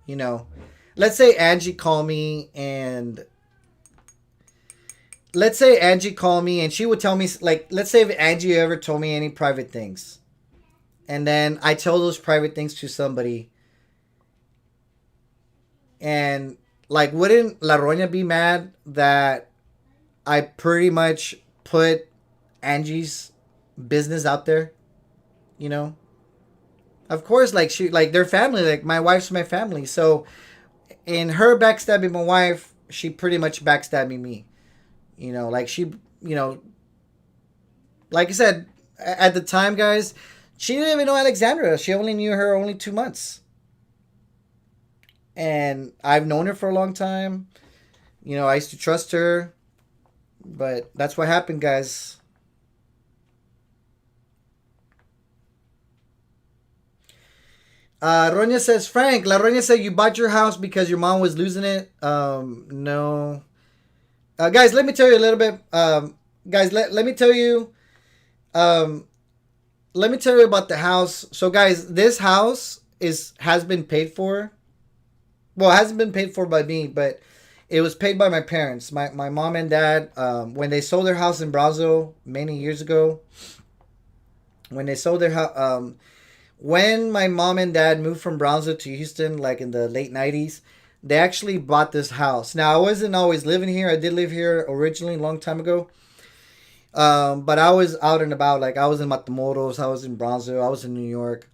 you know, let's say Angie called me and she would tell me, like, let's say if Angie ever told me any private things. And then I tell those private things to somebody. And, like, wouldn't La Roña be mad that I pretty much put Angie's business out there? You know? Of course, like, they're family. Like, my wife's my family. So, in her backstabbing my wife, she pretty much backstabbing me. You know, like, she, you know... Like I said, at the time, guys... She didn't even know Alexandra. She only knew her only 2 months. And I've known her for a long time. You know, I used to trust her. But that's what happened, guys. Roña says, Frank, La Roña said you bought your house because your mom was losing it. No. Guys, let me tell you a little bit. Guys, let me tell you... Let me tell you about the house. So, guys, this house has been paid for. Well, it hasn't been paid for by me, but it was paid by my parents. My mom and dad, when they sold their house in Brownsville many years ago, when they sold their house, when my mom and dad moved from Brownsville to Houston, like in the late 90s, they actually bought this house. Now, I wasn't always living here. I did live here originally a long time ago. But I was out and about, like I was in Matamoros, I was in Brownsville, I was in New York.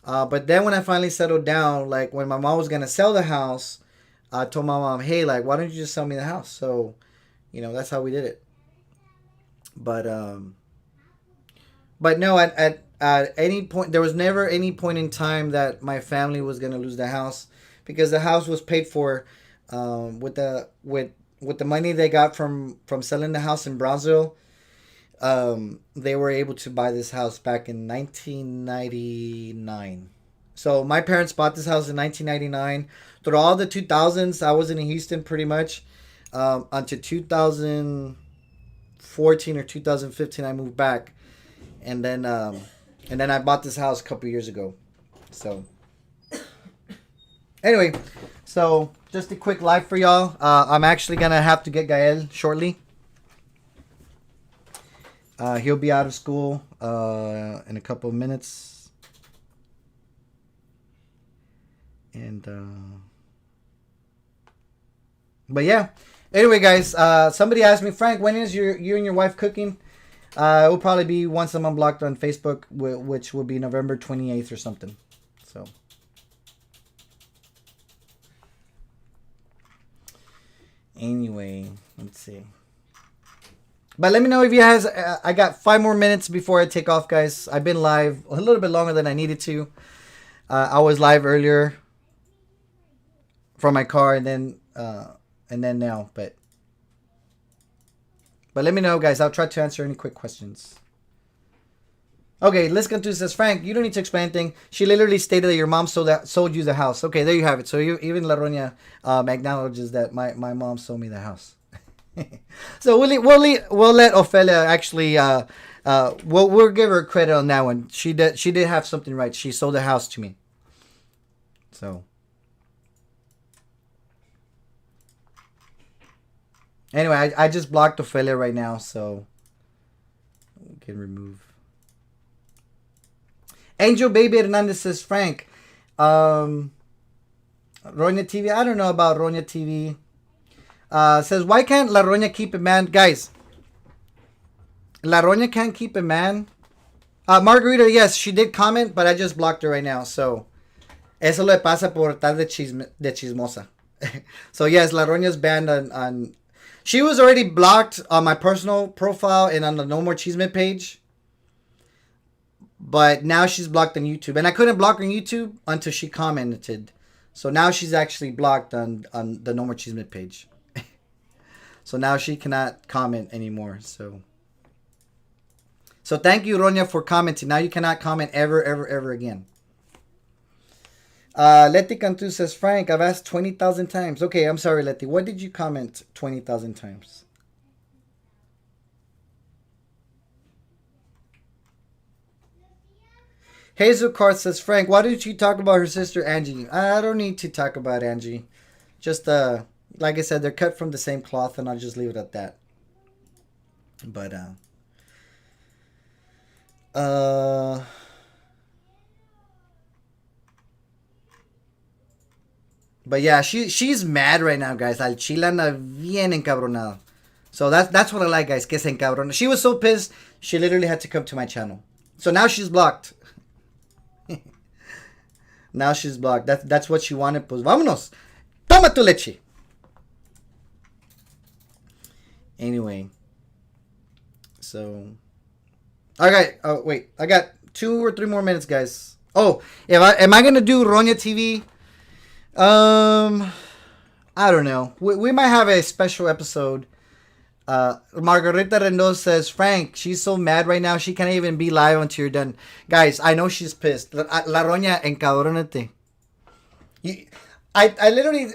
But then when I finally settled down, like when my mom was going to sell the house, I told my mom, hey, like, why don't you just sell me the house? So, you know, that's how we did it. But no, at any point, there was never any point in time that my family was going to lose the house, because the house was paid for, with the money they got from selling the house in Brownsville. They were able to buy this house back in 1999. So my parents bought this house in 1999. Through all the 2000s, I was in Houston pretty much. Until 2014 or 2015, I moved back. And then I bought this house a couple years ago. So anyway, so just a quick live for y'all. I'm actually going to have to get Gael shortly. He'll be out of school in a couple of minutes. And but yeah. Anyway, guys, somebody asked me, Frank, when is you and your wife cooking? It will probably be once I'm unblocked on Facebook, which will be November 28th or something. So anyway, let's see. But let me know if you guys. I got 5 more minutes before I take off, guys. I've been live a little bit longer than I needed to. I was live earlier from my car, and then now. But let me know, guys. I'll try to answer any quick questions. Okay, let's continue. Says Frank, you don't need to explain anything. She literally stated that your mom sold you the house. Okay, there you have it. So even La Roña acknowledges that my mom sold me the house. So we'll let Ophelia actually. We'll give her credit on that one. She did have something right. She sold the house to me. So anyway, I just blocked Ophelia right now, so we can remove. Angel Baby Hernandez says, Frank, Roña TV. I don't know about Roña TV. Says, why can't La Roña keep a man? Guys, La Roña can't keep a man. Margarita, yes, she did comment, but I just blocked her right now. So, eso le pasa por estar de chismosa. So, yes, La Roña's banned on... She was already blocked on my personal profile and on the No More Chisme page. But now she's blocked on YouTube. And I couldn't block her on YouTube until she commented. So now she's actually blocked on the No More Chisme page. So now she cannot comment anymore. So thank you, Roña, for commenting. Now you cannot comment ever again. Leti Cantu says, Frank, I've asked 20,000 times. Okay, I'm sorry, Leti. What did you comment 20,000 times? Hazel Cart says, Frank, why didn't you talk about her sister Angie? I don't need to talk about Angie. Just, like I said, they're cut from the same cloth, and I'll just leave it at that. But, but yeah, she's mad right now, guys. Al Chile anda bien encabronado. So that's what I like, guys. Que se encabrona. She was so pissed, she literally had to come to my channel. So now she's blocked. Now she's blocked. That's what she wanted. Pues vámonos. Toma tu leche. Anyway. So. Okay. Oh, wait. I got 2 or 3 more minutes, guys. Oh, am I going to do Roña TV? I don't know. We might have a special episode. Margarita Reynoso says, Frank, she's so mad right now, she can't even be live until you're done. Guys, I know she's pissed. La Roña, encabronate. I literally,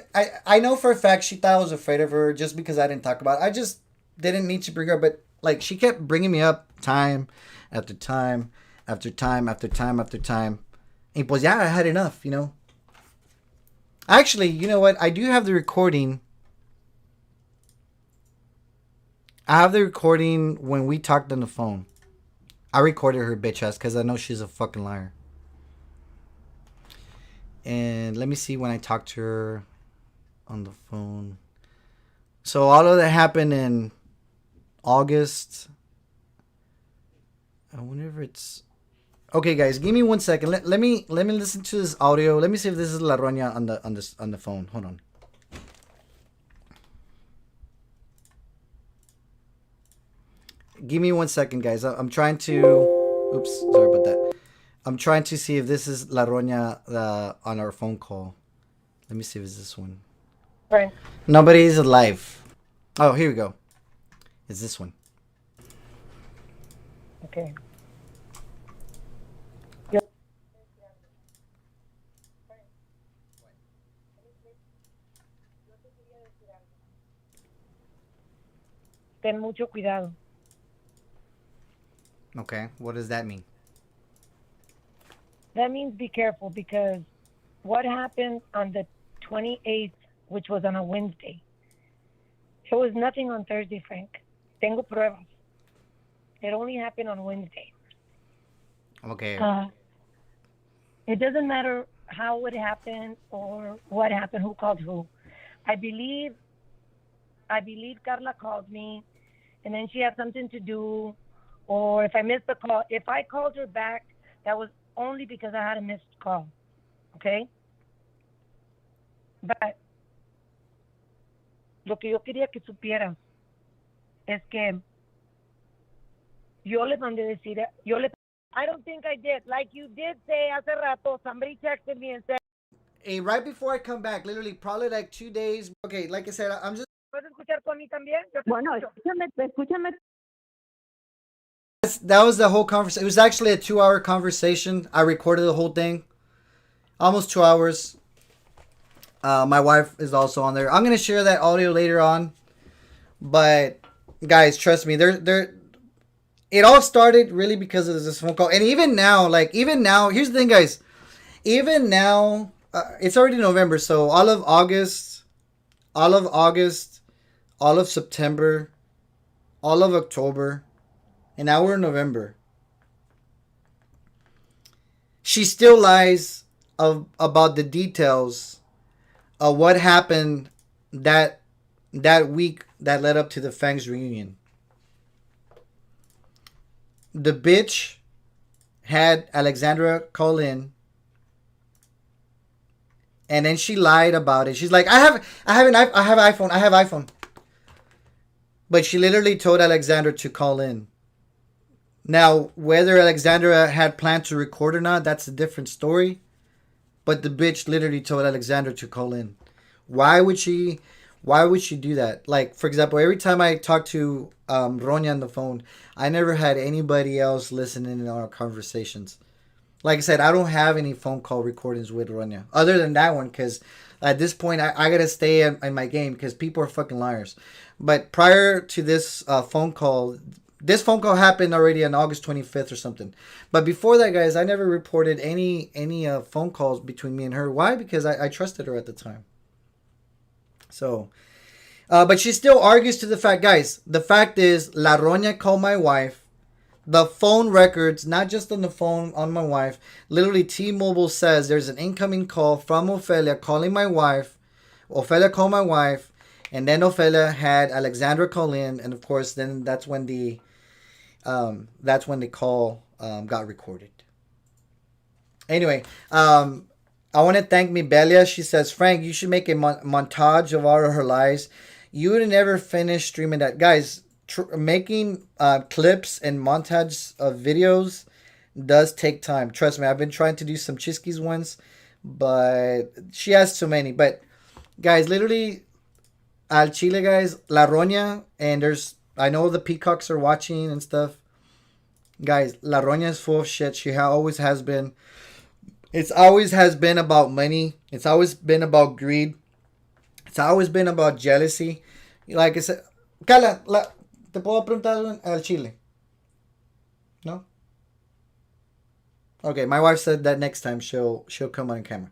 I know for a fact she thought I was afraid of her just because I didn't talk about it. I just didn't need to bring her, but like she kept bringing me up time after time after time after time after time. And pues yeah, I had enough, you know. Actually, you know what? I do have the recording. I have the recording when we talked on the phone. I recorded her bitch ass because I know she's a fucking liar. And let me see when I talked to her on the phone. So all of that happened in August. I wonder if it's... Okay, guys, give me 1 second. Let me listen to this audio. Let me see if this is La Roña on the phone. Hold on. Give me 1 second, guys. I'm trying to... Oops, sorry about that. I'm trying to see if this is La Roña on our phone call. Let me see if it's this one. Frank. Nobody is alive. Oh, here we go. It's this one. Okay. Ten mucho cuidado. Okay, what does that mean? That means be careful, because what happened on the 28th, which was on a Wednesday, it was nothing on Thursday, Frank. Tengo pruebas. It only happened on Wednesday. Okay. It doesn't matter how it happened or what happened, who called who. I believe Carla called me, and then she had something to do, or if I missed the call, if I called her back, that was only because I had a missed call, okay? But lo que yo quería que supieras es que Yo le mandé decir, I don't think I did. Like you did say hace rato, somebody texted me and said, Hey, right before I come back, literally probably like 2 days. Okay, like I said, I'm just. ¿puedes escuchar con mí también? Yo te Bueno, escucho. escúchame. That was the whole conversation. It was actually a 2-hour conversation. I recorded the whole thing, almost 2 hours. My wife is also on there. I'm gonna share that audio later on. But guys, trust me, it all started really because of this phone call. And even now, here's the thing, guys. Even now, it's already November, so all of August, all of September, all of October, and now we're in November. She still lies about the details of what happened that week that led up to the Fangs reunion. The bitch had Alexandra call in, and then she lied about it. She's like, I have iPhone. But she literally told Alexandra to call in. Now, whether Alexandra had planned to record or not, that's a different story. But the bitch literally told Alexandra to call in. Why would she do that? Like, for example, every time I talk to Roña on the phone, I never had anybody else listening in our conversations. Like I said, I don't have any phone call recordings with Roña. Other than that one, because at this point, I got to stay in my game because people are fucking liars. But prior to this phone call happened already on August 25th or something. But before that, guys, I never reported any phone calls between me and her. Why? Because I trusted her at the time. So, but she still argues to the fact, guys, the fact is, La Roña called my wife. The phone records, not just on the phone on my wife, literally T-Mobile says there's an incoming call from Ofelia calling my wife. Ofelia called my wife, and then Ofelia had Alexandra call in, and of course, then that's when the call got recorded. Anyway, I want to thank Mibelia. She says, Frank, you should make a montage of all of her lies. You would never finish streaming that. Guys, making clips and montage of videos does take time. Trust me, I've been trying to do some Chiskis ones, but she has too many. But guys, literally, Al Chile, guys, La Roña, and I know the peacocks are watching and stuff. Guys, La Roña is full of shit. She always has been. It's always has been about money. It's always been about greed. It's always been about jealousy. Like I said, Carla, ¿te puedo preguntar al Chile? No? Okay, my wife said that next time she'll come on camera.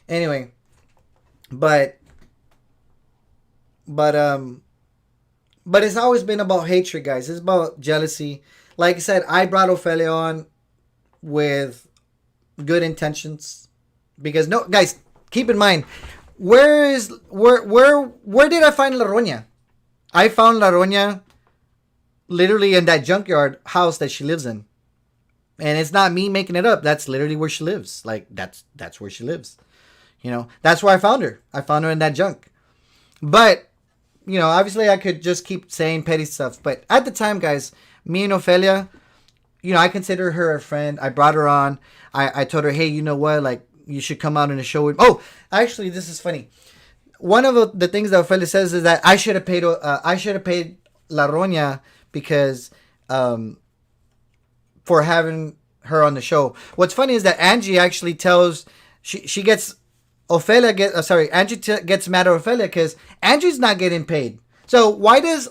Anyway, but it's always been about hatred, guys. It's about jealousy. Like I said, I brought Ofelia on with good intentions, because no, guys, keep in mind, where did I find La Roña? I found La Roña literally in that junkyard house that she lives in, and it's not me making it up. That's literally where she lives. Like that's where she lives. You know, that's where I found her. I found her in that junk. But you know, obviously I could just keep saying petty stuff. But at the time, guys, me and Ofelia, you know, I consider her a friend. I brought her on. I told her, hey, you know what? Like, you should come out in a show with... Oh, actually, this is funny. One of the things that Ofelia says is that I should have paid La Roña because for having her on the show. What's funny is that Angie actually tells... She gets... Ofelia gets... Angie gets mad at Ofelia because Angie's not getting paid. So why did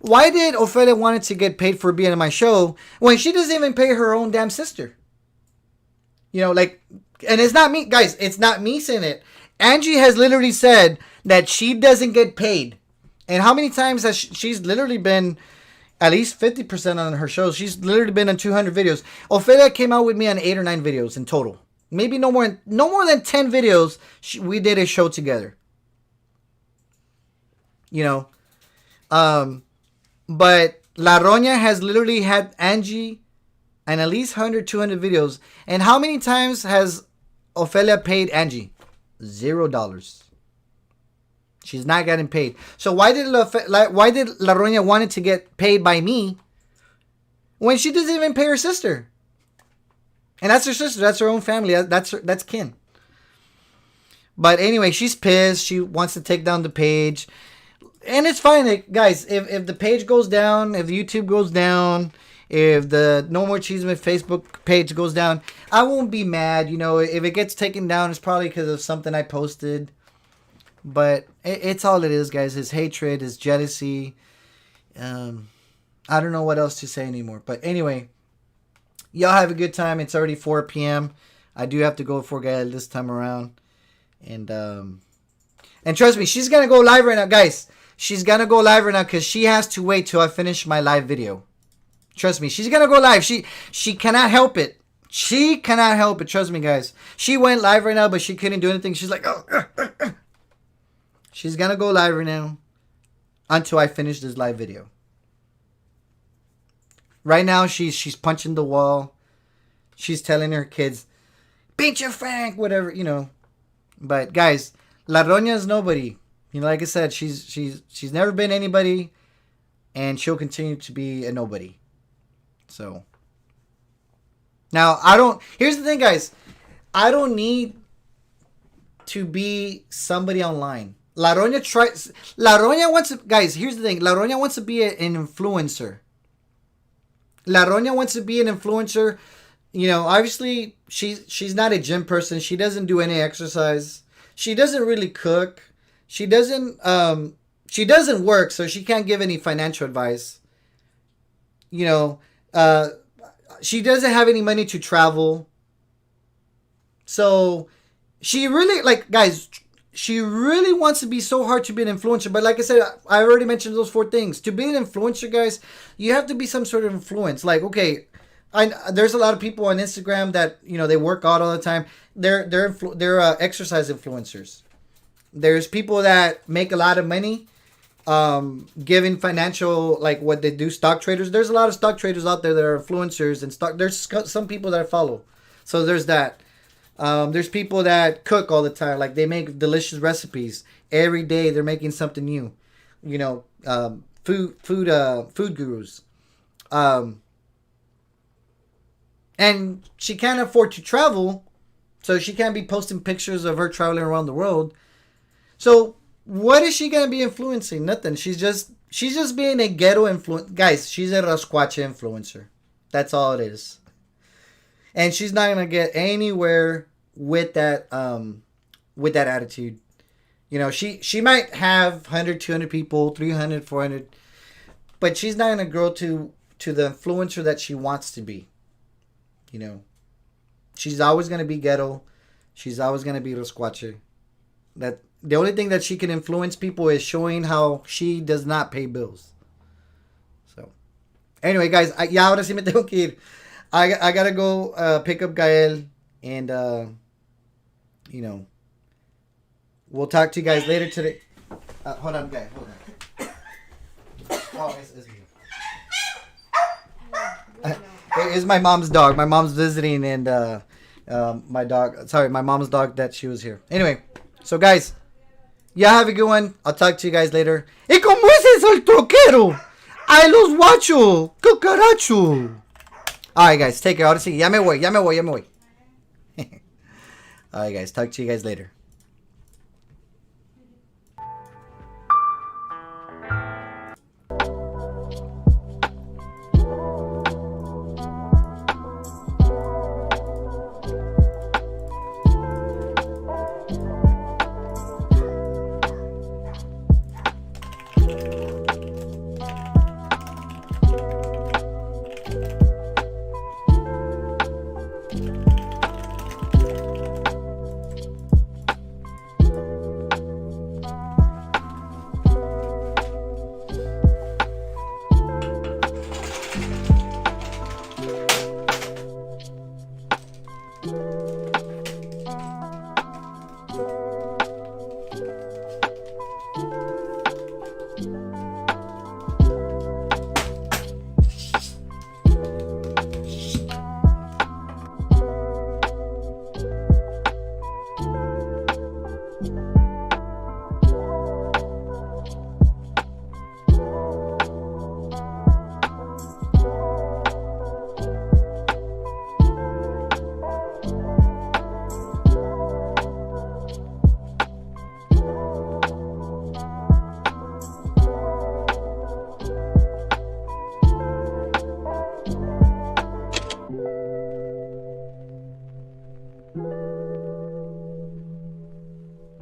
Ofelia wanted to get paid for being on my show when she doesn't even pay her own damn sister? You know, like, and it's not me, guys. It's not me saying it. Angie has literally said that she doesn't get paid. And how many times has she's literally been at least 50% on her shows? She's literally been on 200 videos. Ofelia came out with me on 8 or 9 videos in total. Maybe no more than 10 videos. We did a show together. You know, but La Roña has literally had Angie and at least 100, 200 videos. And how many times has Ofelia paid Angie? $0. She's not getting paid. So why did La Roña wanted to get paid by me when she doesn't even pay her sister. And that's her sister. That's her own family. That's kin. But anyway, she's pissed. She wants to take down the page. And it's fine, guys. If the page goes down, if YouTube goes down, if the No More Cheeseman Facebook page goes down, I won't be mad. You know, if it gets taken down, it's probably because of something I posted. But it's all it is, guys. His hatred, his jealousy. I don't know what else to say anymore. But anyway, y'all have a good time. It's already 4 p.m. I do have to go for Gael this time around. And trust me, she's going to go live right now. Guys, she's going to go live right now because she has to wait till I finish my live video. Trust me, she's going to go live. She cannot help it. She cannot help it. Trust me, guys. She went live right now, but she couldn't do anything. She's like, oh. She's going to go live right now until I finish this live video. Right now, she's punching the wall. She's telling her kids, pinche Frank, whatever, you know. But guys, La Roña is nobody. You know, like I said, she's never been anybody, and she'll continue to be a nobody. So now here's the thing, guys. I don't need to be somebody online. La Roña wants to, guys, here's the thing. La Roña wants to be an influencer. La Roña wants to be an influencer. You know, obviously, she's not a gym person. She doesn't do any exercise. She doesn't really cook. She doesn't work, so she can't give any financial advice. You know, she doesn't have any money to travel. So, she really, like, guys, she really wants to be so hard to be an influencer. But like I said, I already mentioned those 4 things. To be an influencer, guys, you have to be some sort of influence. Like, okay, there's a lot of people on Instagram that, you know, they work out all the time. They're exercise influencers. There's people that make a lot of money, giving financial, like what they do, stock traders. There's a lot of stock traders out there that are influencers and stock. There's some people that I follow. So there's that. There's people that cook all the time. Like they make delicious recipes every day. They're making something new. You know, food gurus. And she can't afford to travel, so she can't be posting pictures of her traveling around the world. So what is she gonna be influencing? Nothing. She's just being a ghetto influencer. Guys, she's a rascuache influencer. That's all it is. And she's not gonna get anywhere with that attitude. You know, she might have 100, 200 people, 300, 400, but she's not gonna grow to the influencer that she wants to be. You know, she's always going to be ghetto. She's always going to be rascuache. That the only thing that she can influence people is showing how she does not pay bills. So, anyway, guys, ya ahora sí me tengo que ir. I got to go pick up Gael. And, you know, we'll talk to you guys later today. Hold on, Gael. Hold on. Oh, it's me. It's my mom's dog. My mom's visiting, and my mom's dog that she was here. Anyway, so guys, yeah, have a good one. I'll talk to you guys later. ¿Y cómo es eso el troquero? ¡Ay, los guacho! ¡Cucaracho! Alright, guys, take care. Ahora sí, ya me voy. Alright, guys, talk to you guys later.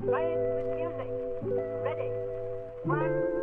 Right into the music. Ready? 1,